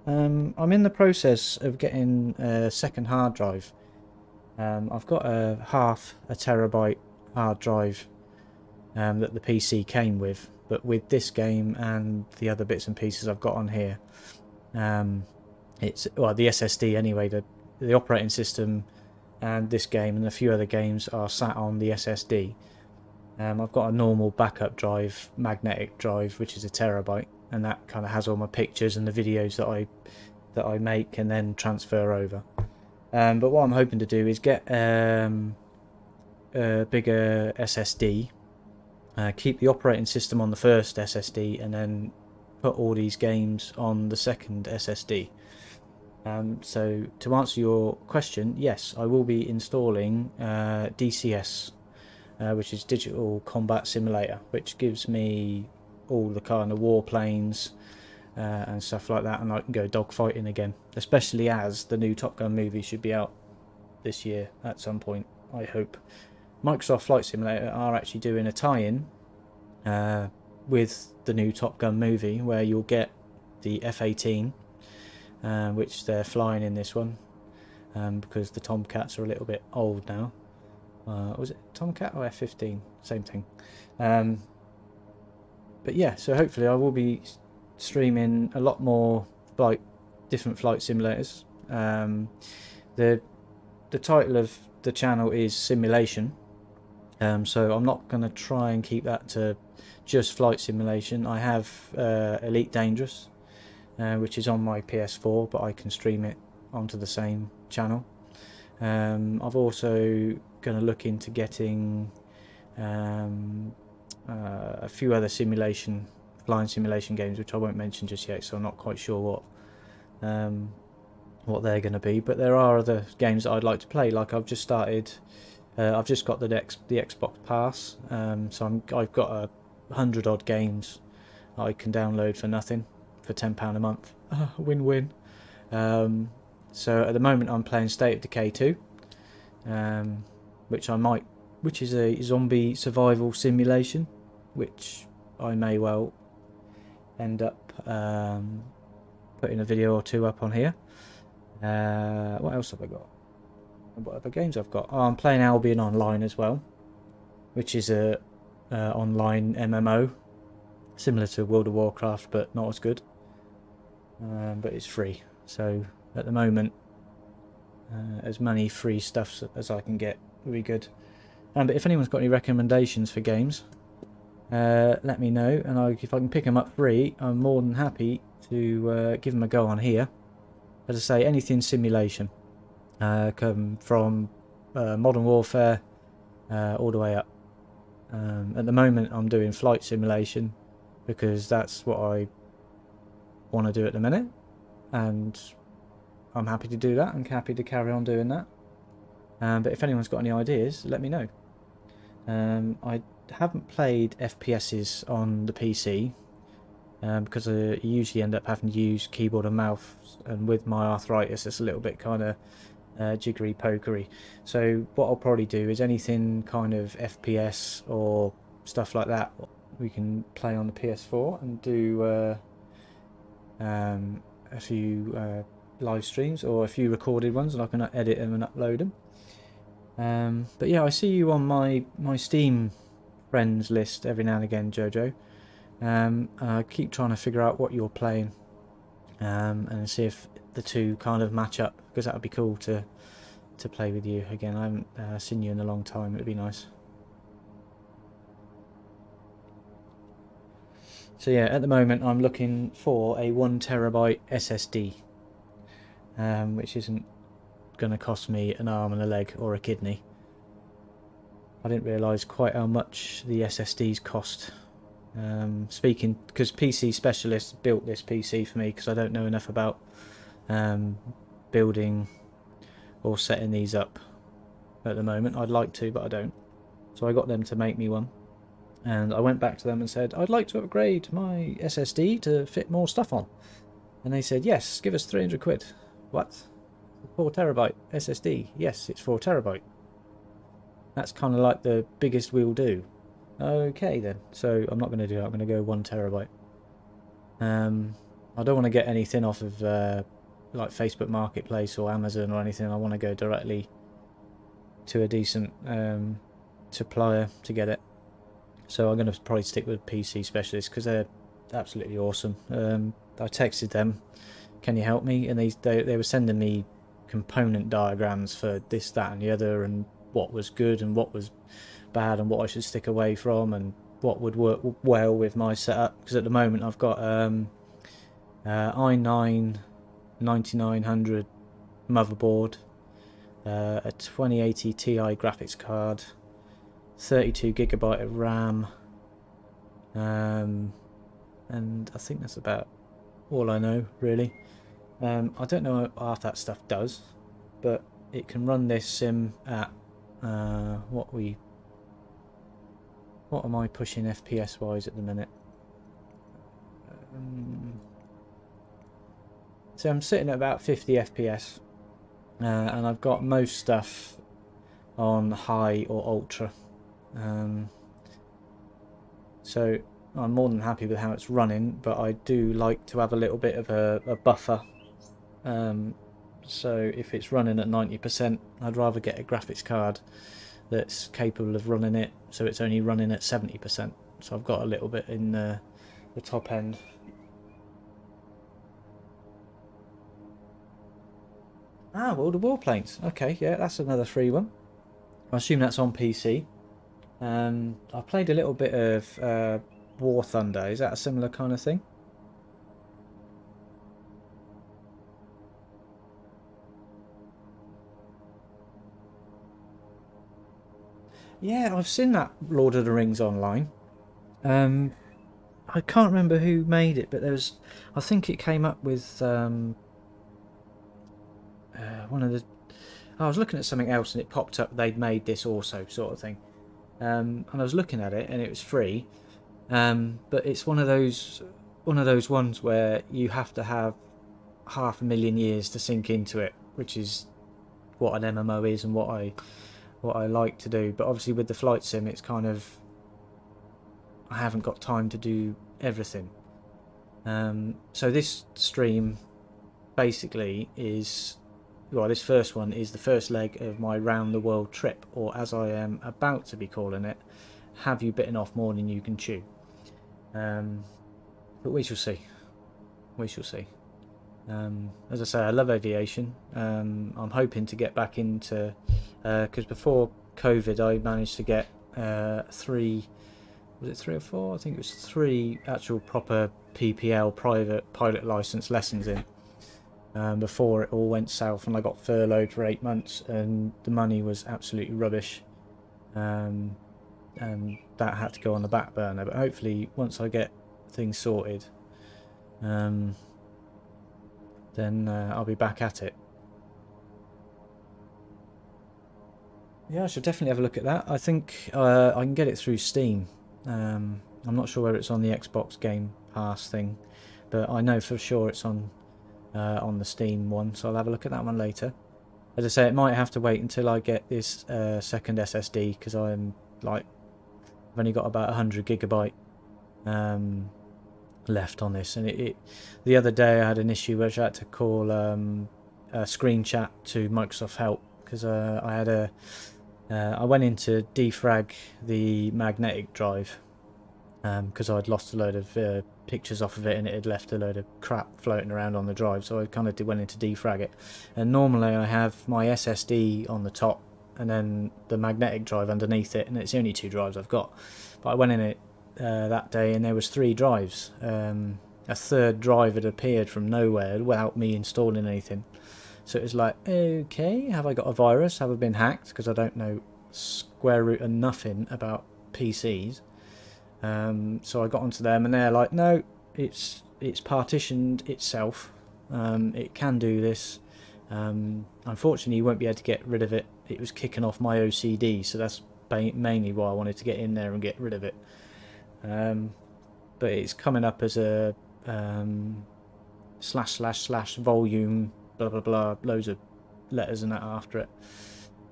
I'm in the process of getting a second hard drive. I've got a half a terabyte hard drive that the PC came with, but with this game and the other bits and pieces I've got on here, it's, well, the SSD anyway, the operating system and this game and a few other games are sat on the SSD. I've got a normal backup drive, magnetic drive, which is a terabyte, and that kind of has all my pictures and the videos that I make and then transfer over. But what I'm hoping to do is get a bigger SSD, keep the operating system on the first SSD, and then put all these games on the second SSD. So to answer your question, yes, I will be installing DCS, which is Digital Combat Simulator, which gives me all the kind of warplanes and stuff like that, and I can go dogfighting again, especially as the new Top Gun movie should be out this year at some point, I hope. Microsoft Flight Simulator are actually doing a tie-in with the new Top Gun movie, where you'll get the F-18, which they're flying in this one, because the Tomcats are a little bit old now. Was it Tomcat or F-15? Same thing. But yeah, so hopefully I will be streaming a lot more different flight simulators. The title of the channel is Simulation, so I'm not going to try and keep that to just flight simulation. I have Elite Dangerous, which is on my PS4, but I can stream it onto the same channel. I've also going to look into getting a few other flying simulation games, which I won't mention just yet, so I'm not quite sure what they're going to be. But there are other games that I'd like to play. Like I've just started, I've just got the Xbox Pass, so I've got 100 odd games I can download for nothing, for £10 a month. Win-win. So at the moment I'm playing State of Decay 2, which is a zombie survival simulation, which I may well end up putting a video or two up on here. What else have I got? What other games I've got? Oh, I'm playing Albion Online as well, which is a online MMO, similar to World of Warcraft, but not as good. But it's free, so at the moment, as many free stuff as I can get would be good. But if anyone's got any recommendations for games, let me know, and if I can pick them up free, I'm more than happy to give them a go on here. As I say, anything simulation, come from Modern Warfare all the way up. At the moment I'm doing flight simulation because that's what I want to do at the minute, and I'm happy to do that. I'm happy to carry on doing that. But if anyone's got any ideas, let me know. I haven't played FPSs on the PC because I usually end up having to use keyboard and mouse, and with my arthritis it's a little bit kind of jiggery pokery. So what I'll probably do is anything kind of FPS or stuff like that we can play on the PS4 and do a few live streams or a few recorded ones, and I can edit them and upload them. But yeah, I see you on my Steam friends list every now and again, Jojo. I keep trying to figure out what you're playing, and see if the two kind of match up, because that would be cool to to play with you again. I haven't seen you in a long time. It'd be nice. So yeah, at the moment I'm looking for a 1TB SSD, which isn't going to cost me an arm and a leg or a kidney. I didn't realise quite how much the SSDs cost. Speaking, because PC Specialist built this PC for me, because I don't know enough about building or setting these up at the moment. I'd like to, but I don't. So I got them to make me one. And I went back to them and said, I'd like to upgrade my SSD to fit more stuff on. And they said, yes, give us 300 quid. What? 4TB SSD? Yes, it's 4TB. That's kind of like the biggest we'll do. Okay then. So I'm not going to do that. I'm going to go 1TB. I don't want to get anything off of like Facebook Marketplace or Amazon or anything. I want to go directly to a decent supplier to get it. So I'm going to probably stick with PC Specialist because they're absolutely awesome. I texted them, can you help me? And they were sending me component diagrams for this, that and the other, and what was good and what was bad and what I should stick away from and what would work well with my setup. Because at the moment I've got i9 9900 motherboard, a 2080 Ti graphics card, 32GB of RAM, and I think that's about all I know really. I don't know what half that stuff does, but it can run this sim at what am I pushing FPS wise at the minute? So I'm sitting at about 50 FPS, and I've got most stuff on high or ultra. So I'm more than happy with how it's running, but I do like to have a little bit of a buffer. So if it's running at 90%, I'd rather get a graphics card that's capable of running it, so it's only running at 70%. So I've got a little bit in the top end. Ah, World of Warplanes. Okay, yeah, that's another free one. I assume that's on PC. I played a little bit of War Thunder. Is that a similar kind of thing? Yeah, I've seen that Lord of the Rings online. I can't remember who made it, but there was, I think it came up with one of the, I was looking at something else and it popped up they'd made this also, sort of thing. And I was looking at it and it was free, but it's one of those ones where you have to have 500,000 years to sink into it, which is what an MMO is and what I like to do. But obviously with the flight sim, it's kind of, I haven't got time to do everything. So this stream basically is, well, this first one is the first leg of my round the world trip, or as I am about to be calling it, have you bitten off more than you can chew? But we shall see. We shall see. As I say, I love aviation. I'm hoping to get back into, because before COVID I managed to get 3, was it 3 or 4? I think it was 3 actual proper PPL private pilot license lessons in. Before it all went south and I got furloughed for 8 months and the money was absolutely rubbish, and that had to go on the back burner. But hopefully once I get things sorted, then I'll be back at it. Yeah, I should definitely have a look at that. I think I can get it through Steam. I'm not sure whether it's on the Xbox Game Pass thing, but I know for sure it's on the Steam one, so I'll have a look at that one later. As I say, it might have to wait until I get this second SSD, because I'm like, I've only got about 100GB left on this, and the other day I had an issue which I had to call a screen chat to Microsoft Help, because I had I went in to defrag the magnetic drive, because I'd lost a load of pictures off of it and it had left a load of crap floating around on the drive, so I kind of went in to defrag it. And normally I have my SSD on the top and then the magnetic drive underneath it, and it's the only 2 drives I've got. But I went in it that day and there was 3 drives. A third drive had appeared from nowhere without me installing anything. So it was like, okay, have I got a virus? Have I been hacked? Because I don't know square root of nothing about PCs. So I got onto them and they're like, no, it's partitioned itself. It can do this. Unfortunately, you won't be able to get rid of it. It was kicking off my OCD, so that's mainly why I wanted to get in there and get rid of it. But it's coming up as a // volume blah blah blah, loads of letters and that after it.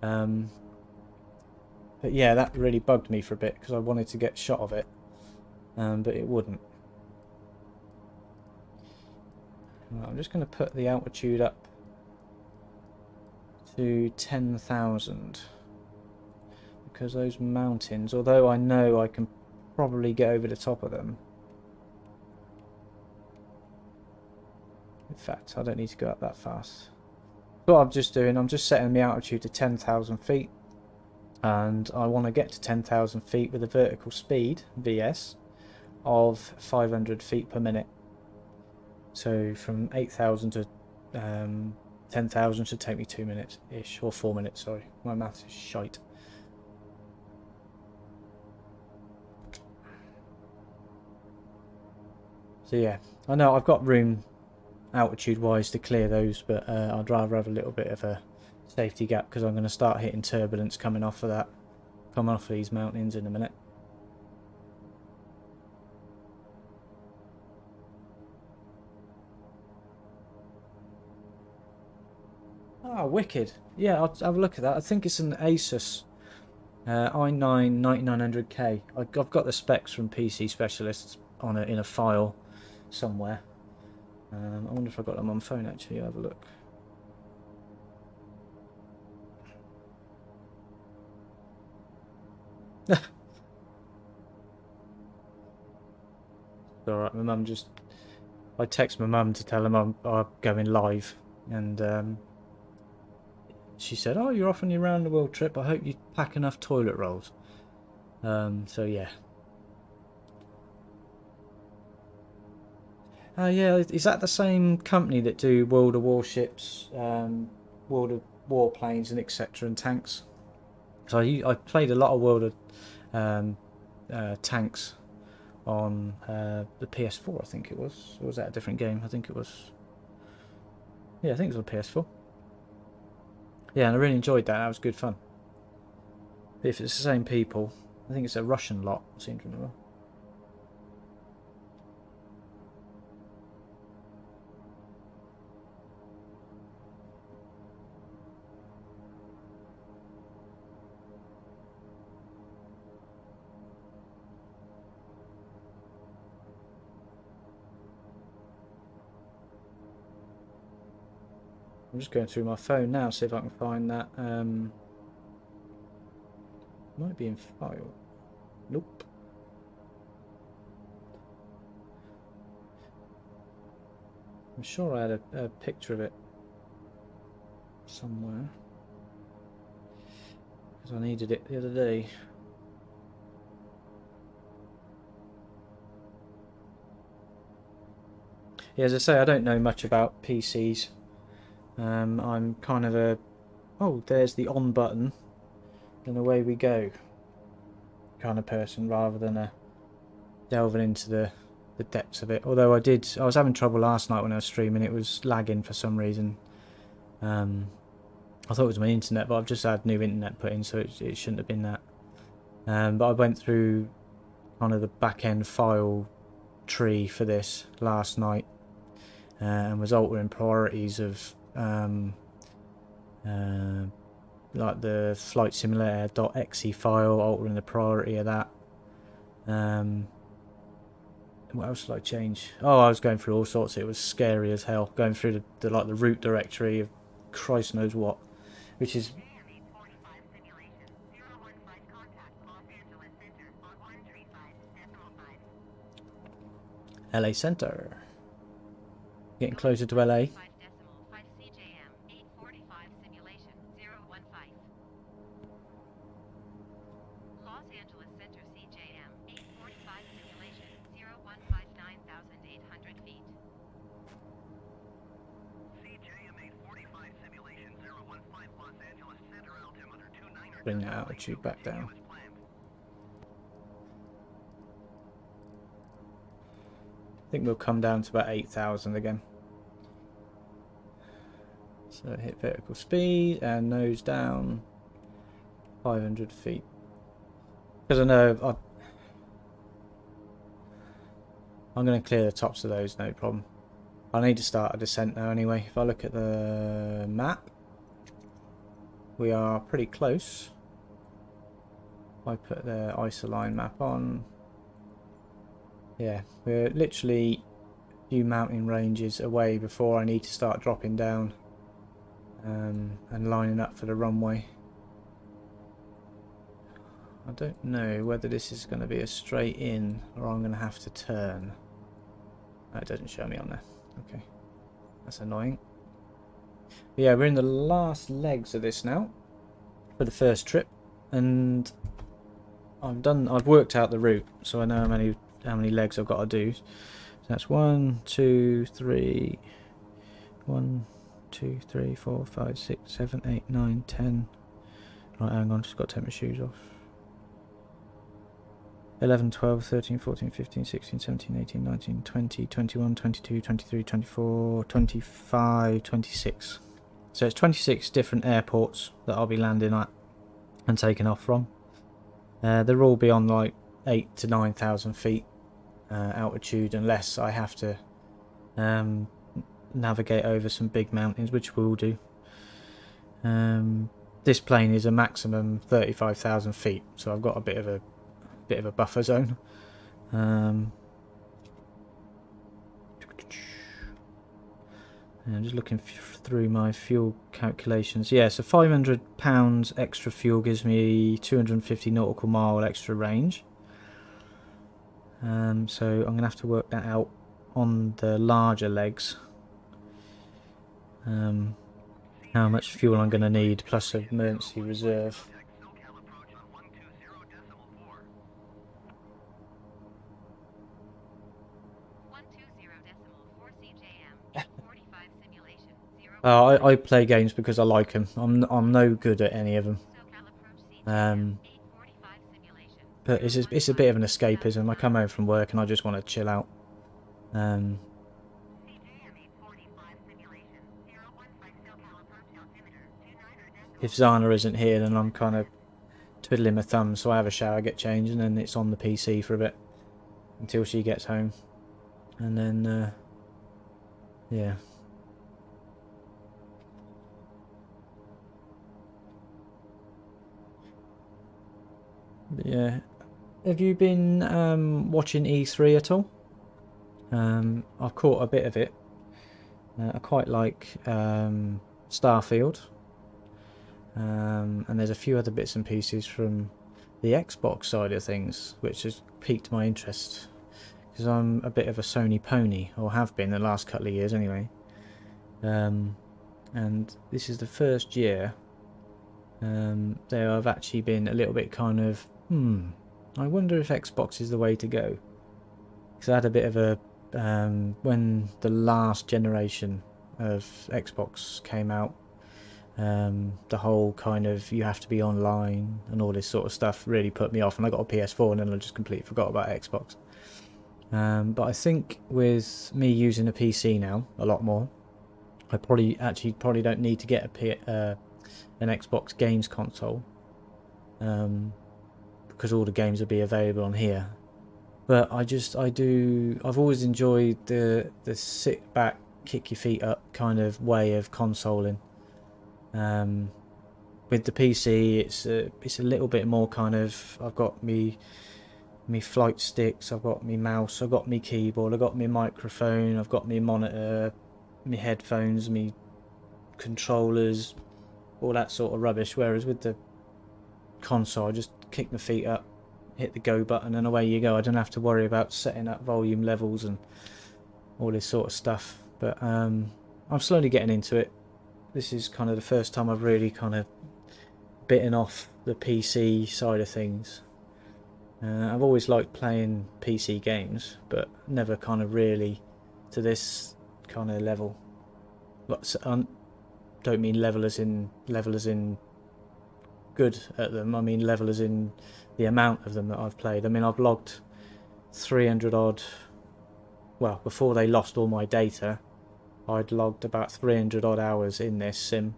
But yeah, that really bugged me for a bit because I wanted to get shot of it, but it wouldn't. I'm just going to put the altitude up to 10,000 because those mountains, although I know I can probably get over the top of them. In fact, I don't need to go up that fast. What I'm just doing, I'm just setting the altitude to 10,000 feet. And I want to get to 10,000 feet with a vertical speed, VS, of 500 feet per minute. So from 8,000 to 10,000 should take me 2 minutes-ish, or 4 minutes, sorry. My maths is shite. So yeah, I know I've got room altitude-wise to clear those, but I'd rather have a little bit of a safety gap because I'm going to start hitting turbulence coming off of these mountains in a minute. Oh, wicked. Yeah, I'll have a look at that. I think it's an Asus i9 9900K. I've got the specs from PC Specialists on it in a file somewhere. I wonder if I got them on phone actually. I'll have a look. Alright, my mum just... I text my mum to tell him I'm going live, and she said, oh, you're off on your round the world trip, I hope you pack enough toilet rolls. So yeah. Yeah, is that the same company that do World of Warships, World of Warplanes and etc. and tanks? So I played a lot of World of Tanks on the PS4, I think it was. Or was that a different game? I think it was... Yeah, I think it was on PS4. Yeah, and I really enjoyed that. That was good fun. But if it's the same people, I think it's a Russian lot, I seem to remember. I'm just going through my phone now, see if I can find that. Might be in file. Nope. I'm sure I had a picture of it somewhere because I needed it the other day. Yeah, as I say, I don't know much about PCs. I'm kind of a, oh, there's the on button and away we go kind of person, rather than a delving into the depths of it. Although I was having trouble last night when I was streaming, it was lagging for some reason. I thought it was my internet, but I've just had new internet put in, so it shouldn't have been that. But I went through kind of the back end file tree for this last night and was altering priorities of like the flight simulator.exe file, altering the priority of that. What else did I change? Oh, I was going through all sorts. It was scary as hell, going through the root directory of Christ knows what, which is... LA Center. Getting closer to LA. 5 CJM 845 simulation 015. Los Angeles Center CJM 845 simulation 015 9,800 feet. CJM 845 simulation 015 Los Angeles Center altimeter 29er. Bring that altitude back down. I think we'll come down to about 8,000 again. So hit vertical speed and nose down 500 feet. Because I know I'm going to clear the tops of those, no problem. I need to start a descent now anyway. If I look at the map, we are pretty close. If I put the isoline map on, yeah, we're literally a few mountain ranges away before I need to start dropping down and lining up for the runway. I don't know whether this is going to be a straight in or I'm going to have to turn. Oh, it doesn't show me on there. Okay, that's annoying. But yeah, we're in the last legs of this now for the first trip, and I've worked out the route, so I know how many legs I've got to do. So that's 1, 2, 3, 1, 2, 3, 4, 5, 6, 7, 8, 9, 10. Right, hang on, just got to take my shoes off. 11, 12, 13, 14, 15, 16, 17, 18, 19, 20, 21, 22, 23, 24, 25, 26. So it's 26 different airports that I'll be landing at and taking off from. They're all beyond like 8 to 9,000 feet altitude, unless I have to navigate over some big mountains, which we'll do. This plane is a maximum 35,000 feet, so I've got a bit of a buffer zone. And I'm just looking through my fuel calculations. Yeah, so 500 pounds extra fuel gives me 250 nautical mile extra range. So I'm going to have to work that out on the larger legs. How much fuel I'm going to need, plus an emergency reserve. I play games because I like them. I'm no good at any of them. But it's a bit of an escapism. I come home from work and I just want to chill out. If Zana isn't here, then I'm kind of twiddling my thumbs, so I have a shower, get changed, and then it's on the PC for a bit until she gets home, and then yeah. But yeah, have you been watching E3 at all? I've caught a bit of it. I quite like Starfield. And there's a few other bits and pieces from the Xbox side of things which has piqued my interest, because I'm a bit of a Sony pony, or have been the last couple of years anyway. And this is the first year there I've actually been a little bit kind of I wonder if Xbox is the way to go, because I had a bit of a when the last generation of Xbox came out, the whole kind of you have to be online and all this sort of stuff really put me off, and I got a PS4 and then I just completely forgot about Xbox. But I think with me using a PC now a lot more, I probably don't need to get an Xbox games console, because all the games will be available on here. But I've always enjoyed the sit back, kick your feet up kind of way of consoling. With the PC, it's a little bit more kind of, I've got me flight sticks, I've got me mouse, I've got me keyboard, I've got me microphone, I've got me monitor, me headphones, me controllers, all that sort of rubbish. Whereas with the console, I just kick my feet up, hit the go button and away you go. I don't have to worry about setting up volume levels and all this sort of stuff. But I'm slowly getting into it. This is kind of the first time I've really kind of bitten off the PC side of things. I've always liked playing PC games, but never kind of really to this kind of level. But don't mean level as in good at them. I mean level as in the amount of them that I've played. I mean, I've logged 300 odd. Well, before they lost all my data, I'd logged about 300 odd hours in this sim,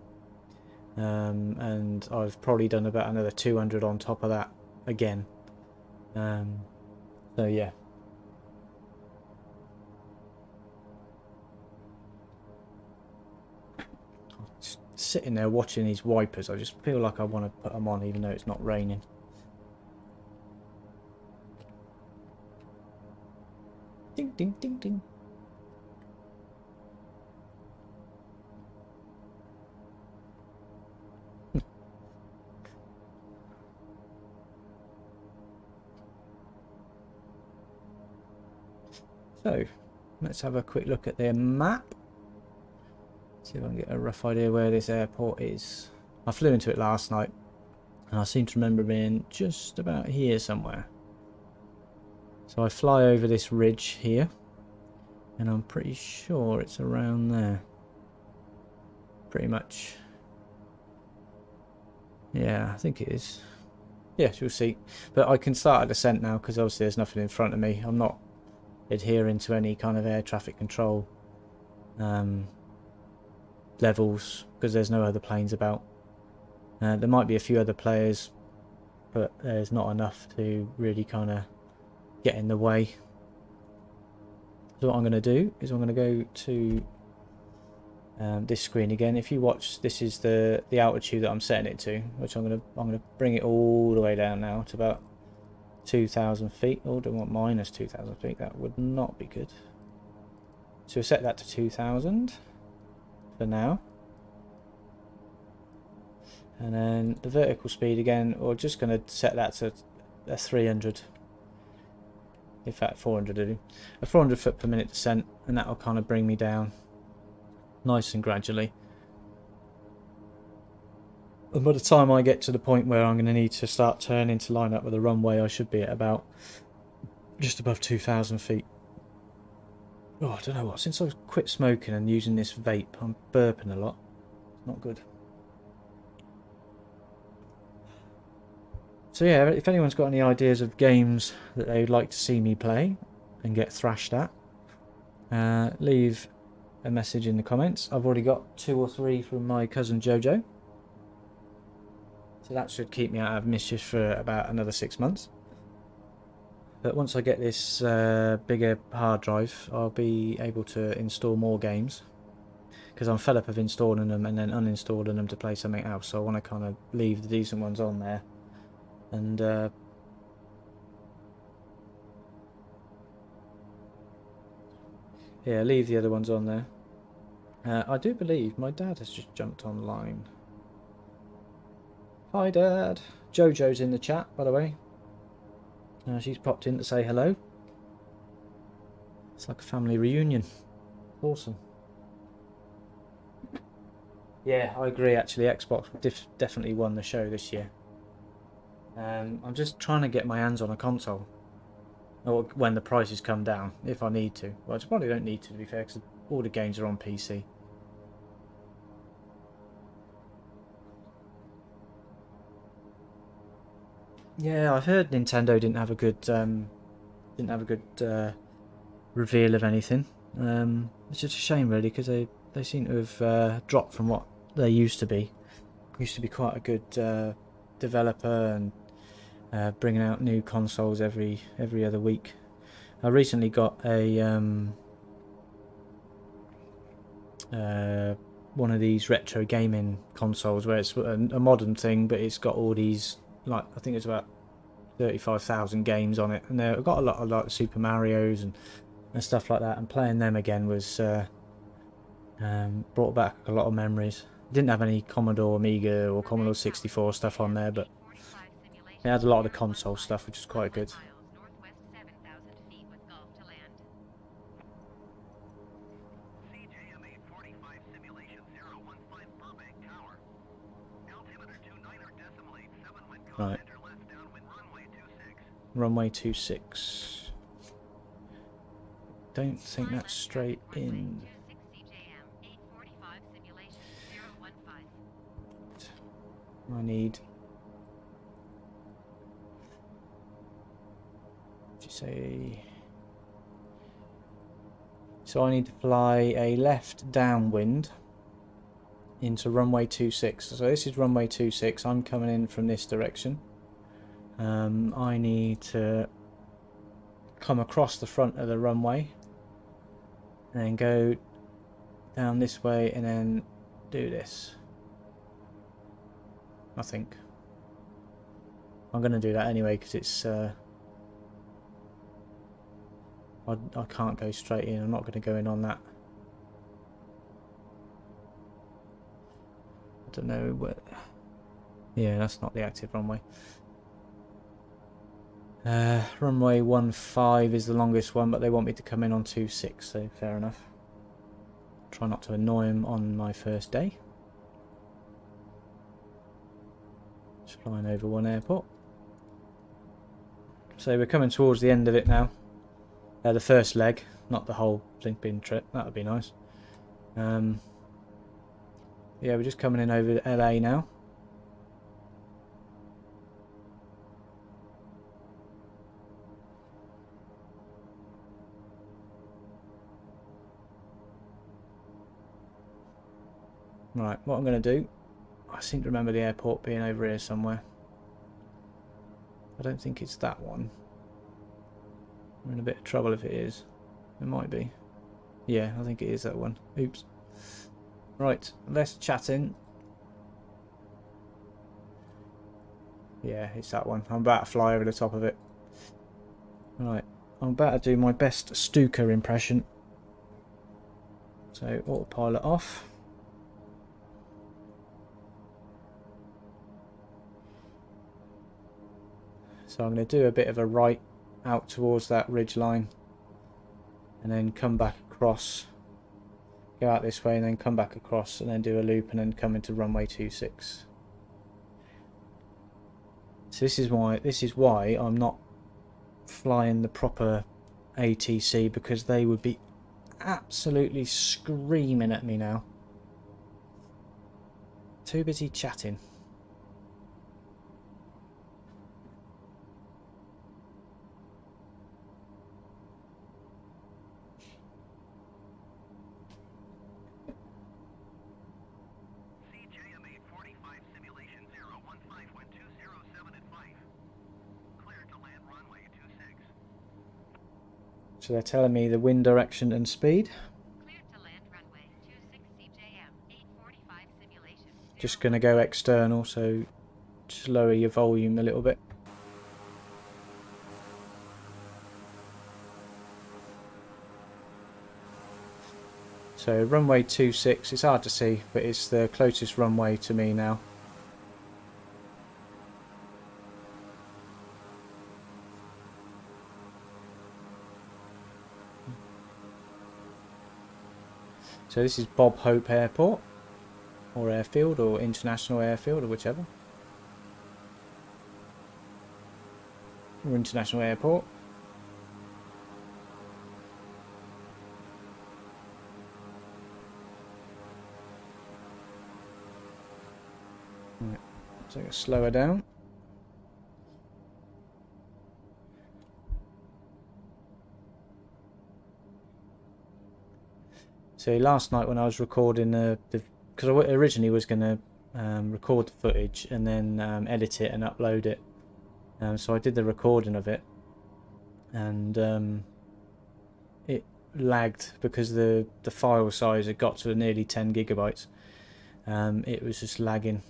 and I've probably done about another 200 on top of that again. So yeah. Just sitting there watching these wipers, I just feel like I want to put them on even though it's not raining. Ding ding ding ding. So, let's have a quick look at their map. See if I can get a rough idea where this airport is. I flew into it last night, and I seem to remember being just about here somewhere. So I fly over this ridge here, and I'm pretty sure it's around there. Pretty much. Yeah, I think it is. Yeah, you'll see. But I can start a descent now, because obviously there's nothing in front of me. I'm not adhering to any kind of air traffic control levels because there's no other planes about. There might be a few other players, but there's not enough to really kind of get in the way. So what I'm going to do is I'm going to go to this screen again. If you watch, this is the altitude that I'm setting it to, which I'm going to bring it all the way down now to about 2,000 feet. Oh, don't want minus 2,000 feet. That would not be good. So we'll set that to 2,000 for now. And then the vertical speed again, we're just going to set that to a 300. In fact, 400 to do. A 400 foot per minute descent, and that will kind of bring me down nice and gradually. And by the time I get to the point where I'm going to need to start turning to line up with the runway, I should be at about just above 2,000 feet. Oh, I don't know what. Since I've quit smoking and using this vape, I'm burping a lot. It's not good. So yeah, if anyone's got any ideas of games that they'd like to see me play and get thrashed at, leave a message in the comments. I've already got 2 or 3 from my cousin Jojo. So that should keep me out of mischief for about another 6 months. But once I get this bigger hard drive, I'll be able to install more games. Because I'm fed up of installing them and then uninstalling them to play something else. So I want to kind of leave the decent ones on there. And yeah, leave the other ones on there. I do believe my dad has just jumped online. Hi Dad. Jojo's in the chat, by the way. She's popped in to say hello. It's like a family reunion. Awesome. Yeah, I agree actually. Xbox definitely won the show this year. I'm just trying to get my hands on a console. Or when the prices come down, if I need to. Well, I probably don't need to be fair, because all the games are on PC. Yeah, I've heard Nintendo didn't have a good reveal of anything. It's just a shame really, because they seem to have dropped from what they used to be. Used to be quite a good developer and bringing out new consoles every other week. I recently got a one of these retro gaming consoles where it's a modern thing, but it's got all these, like, I think it's about 35,000 games on it, and they've got a lot of Super Mario's and stuff like that, and playing them again was brought back a lot of memories. Didn't have any Commodore Amiga or Commodore 64 stuff on there, but It had a lot of the console stuff, which is quite good. Northwest 7,000 feet with Gulf to land. CJM 845 simulation 015 Burbank Tower. Altimeter 29.87 wind calm, Right. enter left downwind runway 26. Runway 26. Don't think that's straight in. 26 CJM 845 simulation 015. I need... What did you say? So I need to fly a left downwind into runway 26. So this is runway 26. I'm coming in from this direction. I need to come across the front of the runway and then go down this way and then do this. I think I'm going to do that anyway because it's I can't go straight in. I'm not going to go in on that. I don't know what. Yeah, that's not the active runway. Runway 15 is the longest one, but they want me to come in on 26, so fair enough. Try not to annoy them on my first day. Just flying over one airport. So we're coming towards the end of it now. The first leg, not the whole blinking trip. That would be nice. Yeah, we're just coming in over LA now. Right, what I'm going to do, I seem to remember the airport being over here somewhere. I don't think it's that one. We're in a bit of trouble if it is. It might be. Yeah, I think it is that one. Oops. Right, less chatting. Yeah, it's that one. I'm about to fly over the top of it. Right, I'm about to do my best Stuka impression. So, autopilot off. So I'm going to do a bit of a right out towards that ridge line and then come back across, go out this way and then come back across and then do a loop and then come into runway 26. So this is why I'm not flying the proper ATC, because they would be absolutely screaming at me now. Too busy chatting. CJM 845 simulation 015 wind 207 at 5. Cleared to land runway 26. So they're telling me the wind direction and speed. Cleared to land runway 26 CJM 845 simulation. Just going to go external, so just lower your volume a little bit. So runway 26, it's hard to see, but it's the closest runway to me now. So this is Bob Hope Airport, or Airfield, or International Airfield, or whichever. Or International Airport. Right, so slow her down. So last night when I was recording because I originally was going to record the footage and then edit it and upload it. So I did the recording of it, and it lagged because the file size had got to nearly 10 gigabytes. It was just lagging.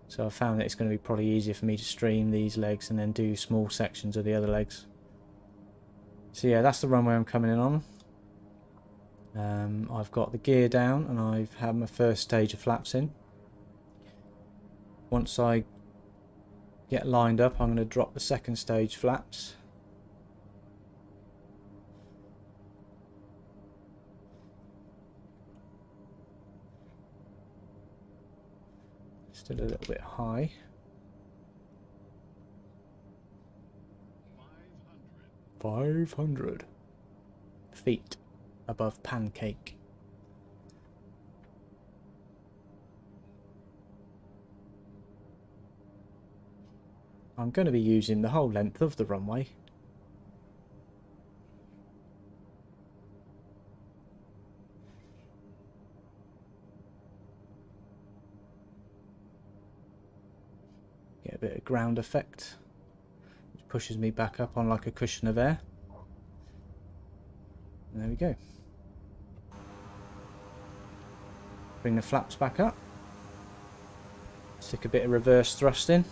So I found that it's going to be probably easier for me to stream these legs and then do small sections of the other legs. So yeah, that's the runway I'm coming in on. I've got the gear down and I've had my first stage of flaps in. Once I get lined up, I'm going to drop the second stage flaps. Still a little bit high. 500 feet above Pancake. I'm going to be using the whole length of the runway. Get a bit of ground effect, which pushes me back up on like a cushion of air. And there we go. Bring the flaps back up. Stick a bit of reverse thrust in.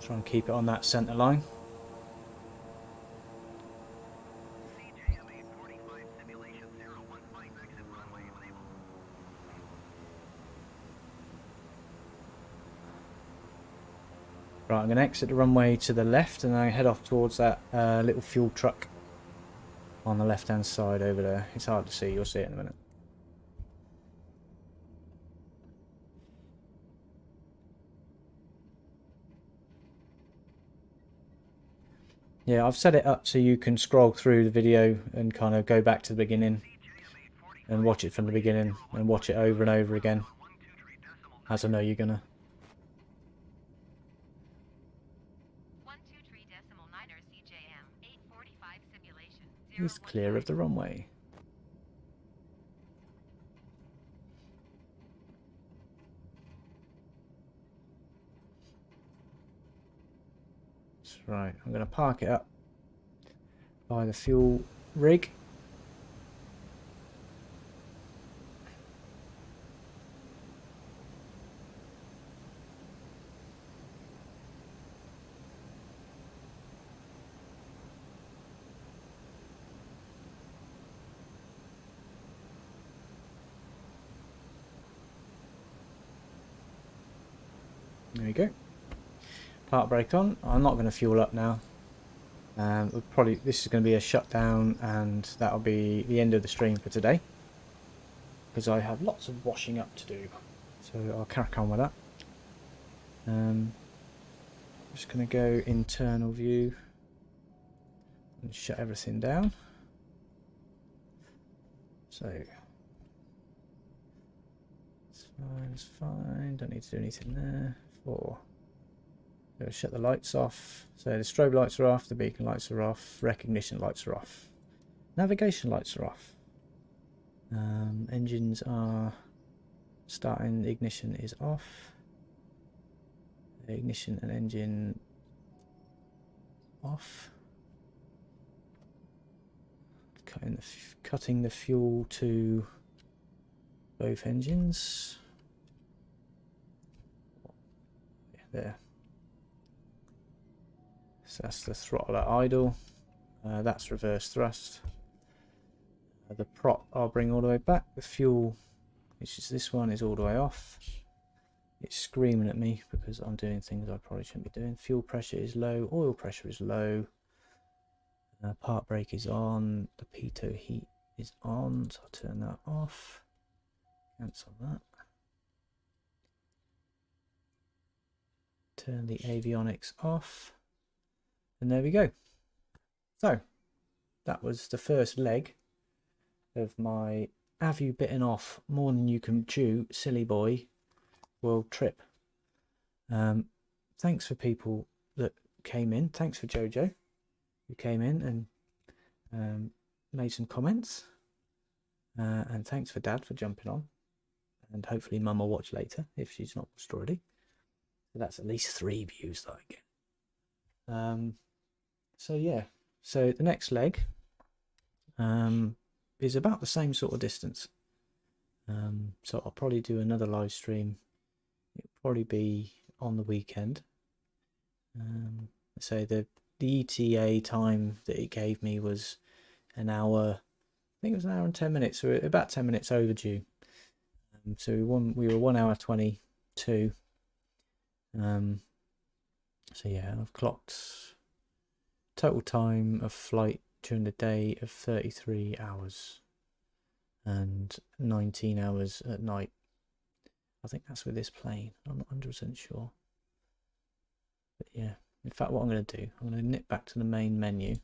Try and keep it on that centre line. Right, I'm going to exit the runway to the left and then head off towards that little fuel truck on the left hand side over there. It's hard to see, you'll see it in a minute. Yeah, I've set it up so you can scroll through the video and kind of go back to the beginning and watch it from the beginning and watch it over and over again, as I know you're gonna. 123.9er CJM 845 simulation. He's clear of the runway. That's right. I'm going to park it up by the fuel rig. There we go. Park brake on. I'm not going to fuel up now. This is going to be a shutdown, and that'll be the end of the stream for today, because I have lots of washing up to do. So I'll crack on with that. Just going to go internal view and shut everything down. So it's fine. Don't need to do anything there. Shut the lights off. So the strobe lights are off, the beacon lights are off, recognition lights are off, navigation lights are off. Engines are starting, the ignition is off. The ignition and engine off. Cutting the fuel to both engines. There. So that's the throttle at idle. That's reverse thrust. The prop I'll bring all the way back. The fuel, which is this one, is all the way off. It's screaming at me because I'm doing things I probably shouldn't be doing. Fuel pressure is low. Oil pressure is low. Park brake is on. The pitot heat is on. So I'll turn that off. Cancel that. Turn the avionics off. And there we go. So that was the first leg of my "Have You Bitten Off More Than You Can Chew, Silly Boy" world trip. Thanks for people that came in. Thanks for Jojo, who came in and made some comments. And thanks for Dad for jumping on. And hopefully Mum will watch later if she's not watched already. So that's at least 3 views that I get. So yeah, so the next leg is about the same sort of distance. So I'll probably do another live stream. It'll probably be on the weekend. So the ETA time that it gave me was an hour. I think it was an hour and 10 minutes, so about 10 minutes overdue. So we were 1 hour 22. So yeah, I've clocked total time of flight during the day of 33 hours and 19 hours at night. I think that's with this plane. I'm not 100% sure. But yeah, in fact, what I'm going to do, I'm going to nip back to the main menu. I'm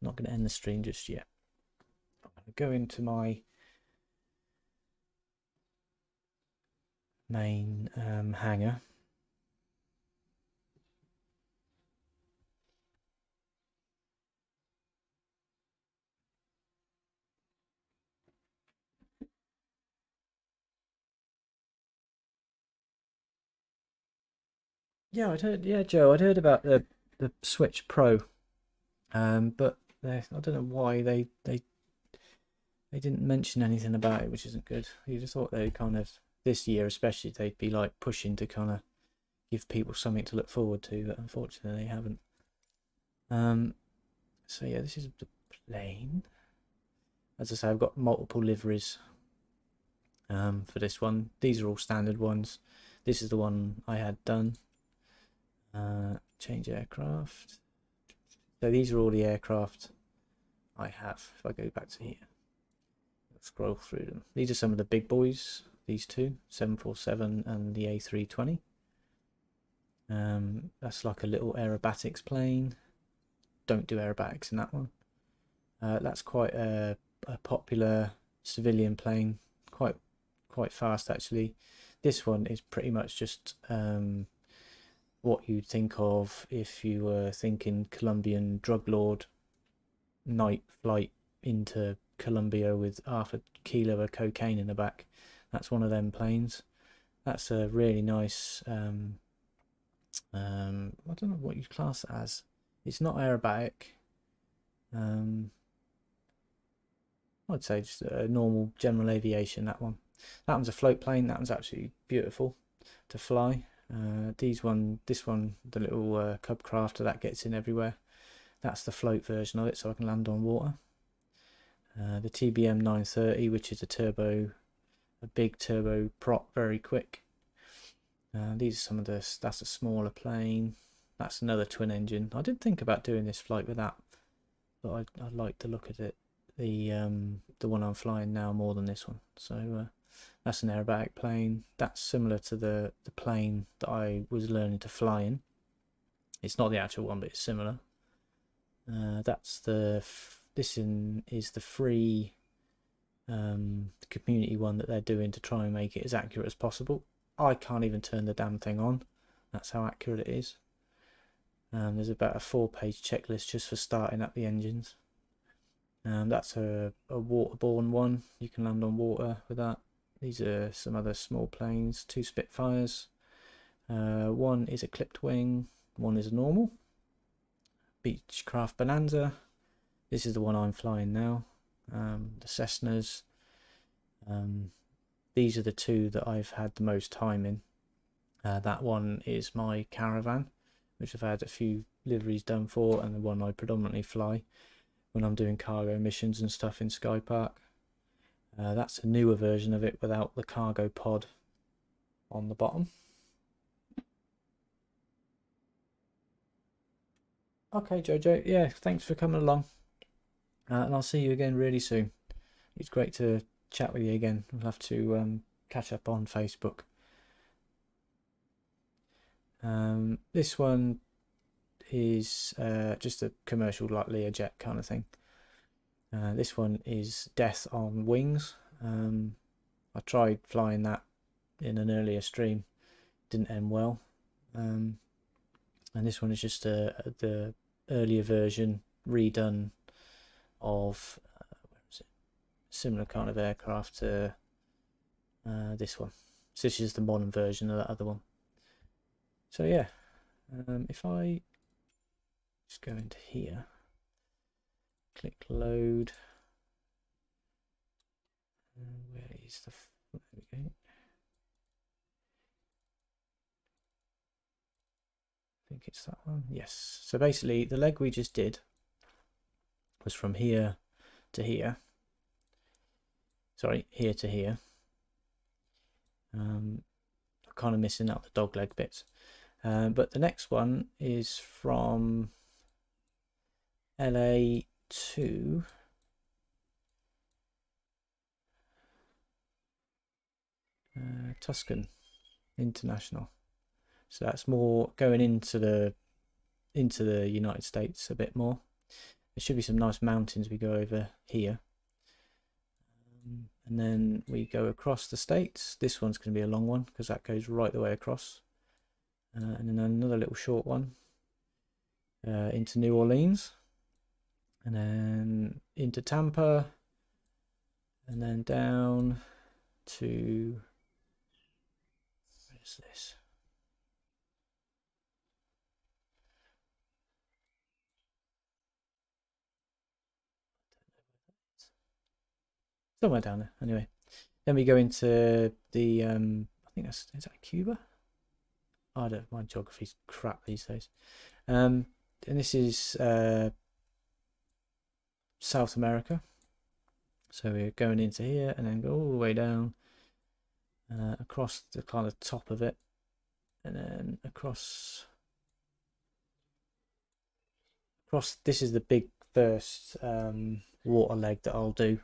not going to end the stream just yet. I'm going to go into my main hangar. Yeah, I'd heard. Yeah, Joe, I'd heard about the Switch Pro, but I don't know why they didn't mention anything about it, which isn't good. You just thought they kind of this year, especially, they'd be like pushing to kind of give people something to look forward to, but unfortunately they haven't. So yeah, this is the plane. As I say, I've got multiple liveries for this one. These are all standard ones. This is the one I had done. Change aircraft. So these are all the aircraft I have. If I go back to here, scroll through them. These are some of the big boys. These two, 747 and the A320. That's like a little aerobatics plane. Don't do aerobatics in that one. That's quite a popular civilian plane. Quite fast actually. This one is pretty much just what you'd think of if you were thinking Colombian drug lord night flight into Colombia with half a kilo of cocaine in the back. That's one of them planes. That's a really nice I don't know what you class it as. It's not aerobatic. I'd say just a normal general aviation, that one. That one's a float plane. That one's absolutely beautiful to fly. This one, the little cub crafter that gets in everywhere. That's the float version of it, so I can land on water. The TBM 930, which is a big turbo prop, very quick. These are some of the. That's a smaller plane. That's another twin engine. I did think about doing this flight with that, but I like to look at it. The one I'm flying now more than this one. So that's an aerobatic plane. That's similar to the plane that I was learning to fly in. It's not the actual one, but it's similar. That's this is the free community one that they're doing to try and make it as accurate as possible. I can't even turn the damn thing on. That's how accurate it is. There's about a 4-page checklist just for starting up the engines. That's a waterborne one. You can land on water with that. These are some other small planes. 2 Spitfires. One is a clipped wing. One is a normal. Beechcraft Bonanza. This is the one I'm flying now. The Cessnas. These are the two that I've had the most time in. That one is my Caravan, which I've had a few liveries done for, and the one I predominantly fly when I'm doing cargo missions and stuff in Sky Park. That's a newer version of it without the cargo pod on the bottom. Okay, Jojo, yeah, thanks for coming along. And I'll see you again really soon. It's great to chat with you again. We'll have to catch up on Facebook. This one is just a commercial like Learjet kind of thing. This one is Death on Wings. I tried flying that in an earlier stream, didn't end well. And this one is just the earlier version redone of where is it? Similar kind of aircraft to this one. So this is the modern version of that other one. So yeah, if I just go into here, click load, where is the, there we go. I think it's that one. Yes. So basically the leg we just did was from here to here. Sorry, here to here. Kind of missing out the dog leg bits. But the next one is from LA to Tuscan International. So that's more going into the United States a bit more. There should be some nice mountains we go over here. And then we go across the states. This one's going to be a long one because that goes right the way across. And then another little short one into New Orleans. And then into Tampa. And then down to... What is this? Somewhere down there. Anyway, then we go into the I think is that Cuba? I don't, my geography's crap these days. And this is South America. So we're going into here and then go all the way down across the kind of top of it, and then across. This is the big first water leg that I'll do.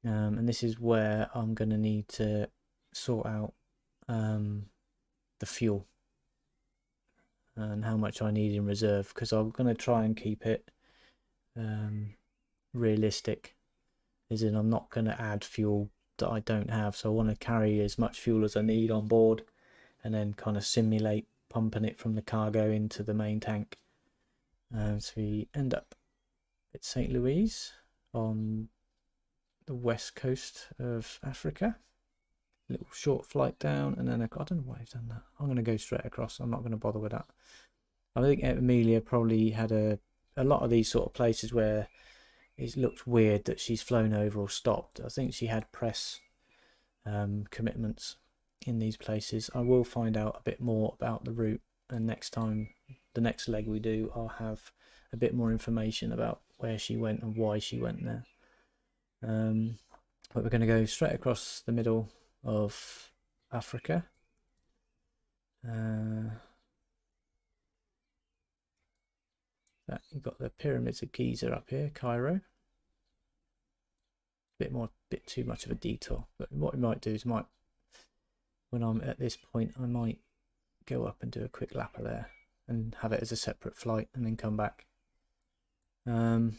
And this is where I'm going to need to sort out the fuel and how much I need in reserve, because I'm going to try and keep it realistic, as in I'm not going to add fuel that I don't have. So I want to carry as much fuel as I need on board and then kind of simulate pumping it from the cargo into the main tank. So we end up at St. Louis on the west coast of Africa. Little short flight down, and then I don't know why I've done that. I'm going to go straight across. I'm not going to bother with that. I think Amelia probably had a lot of these sort of places where it looked weird that she's flown over or stopped. I think she had press commitments in these places. I will find out a bit more about the route, and next time, the next leg we do, I'll have a bit more information about where she went and why she went there. But we're going to go straight across the middle of Africa. You've got the pyramids of Giza up here, Cairo. Bit too much of a detour. But what we might do is when I'm at this point, I might go up and do a quick lap of there and have it as a separate flight and then come back. And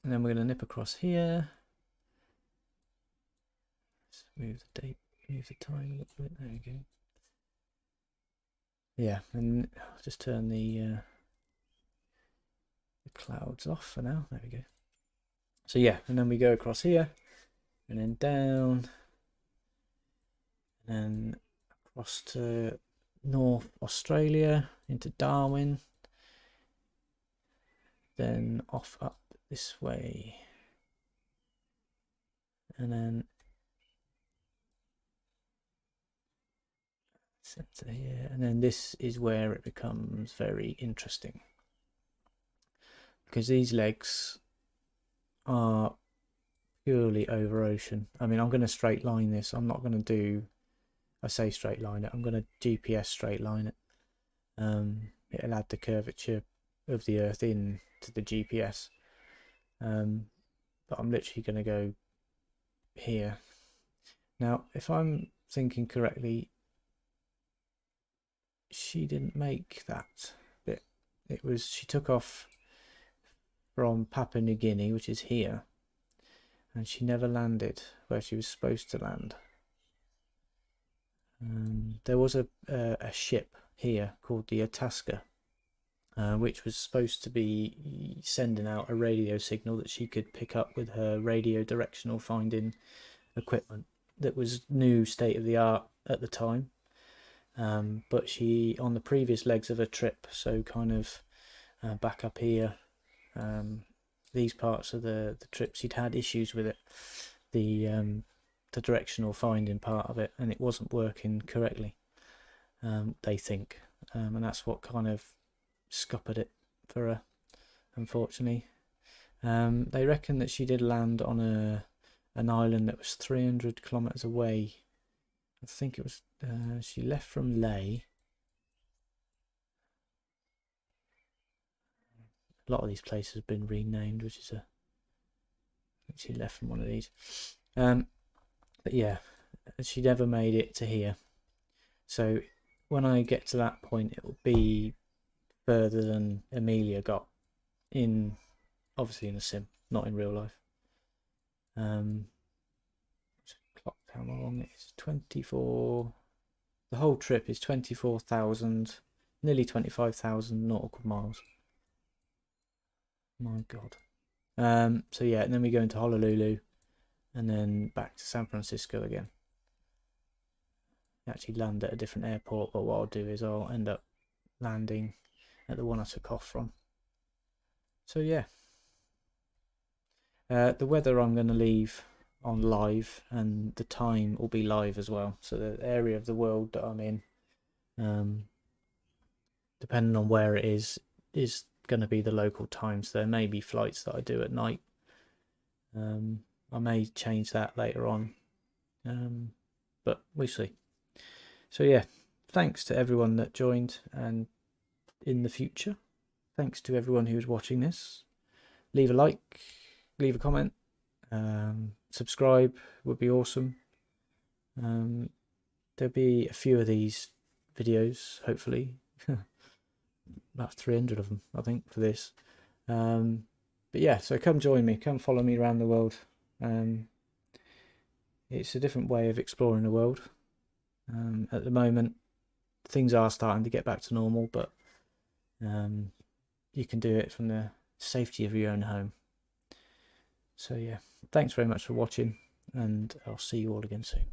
then we're going to nip across here. Let's move the date, move the time a little bit. There we go. Yeah, and I'll just turn the clouds off for now. There we go. So yeah, and then we go across here, and then down, and then across to North Australia into Darwin, then off up this way, and then center here, and then this is where it becomes very interesting, because these legs are purely over ocean. I mean, I'm going to straight line this. I'm not going to do, I say straight line it, I'm going to GPS straight line it. It'll add the curvature of the earth in to the GPS. But I'm literally going to go here. Now, if I'm thinking correctly, she didn't make that bit. She took off from Papua New Guinea, which is here, and she never landed where she was supposed to land. There was a ship here called the Itasca, which was supposed to be sending out a radio signal that she could pick up with her radio directional finding equipment that was new, state of the art at the time. But she, on the previous legs of her trip, so kind of back up here, these parts of the trip, she'd had issues with it, the directional finding part of it, and it wasn't working correctly, they think, and that's what kind of scuppered it for her, unfortunately. They reckon that she did land on an island that was 300 kilometers away I think it was, she left from Ley. A lot of these places have been renamed, which is I think she left from one of these. But yeah, she never made it to here. So when I get to that point, it will be further than Amelia got in, obviously in a sim, not in real life. Clock how long it is. 24. The whole trip is 24,000, nearly 25,000 nautical miles. My God. So yeah, and then we go into Honolulu, and then back to San Francisco again. Actually land at a different airport, but what I'll do is I'll end up landing at the one I took off from. So yeah, the weather I'm going to leave on live, and the time will be live as well. So the area of the world that I'm in, depending on where it is going to be the local time. So there may be flights that I do at night. I may change that later on, but we'll see. So yeah, thanks to everyone that joined, and in the future, thanks to everyone who's watching this. Leave a like, leave a comment, subscribe would be awesome. There'll be a few of these videos, hopefully. About 300 of them, I think, for this. But yeah, so come join me, come follow me around the world. It's a different way of exploring the world. At the moment, things are starting to get back to normal, but you can do it from the safety of your own home. So yeah, thanks very much for watching, and I'll see you all again soon.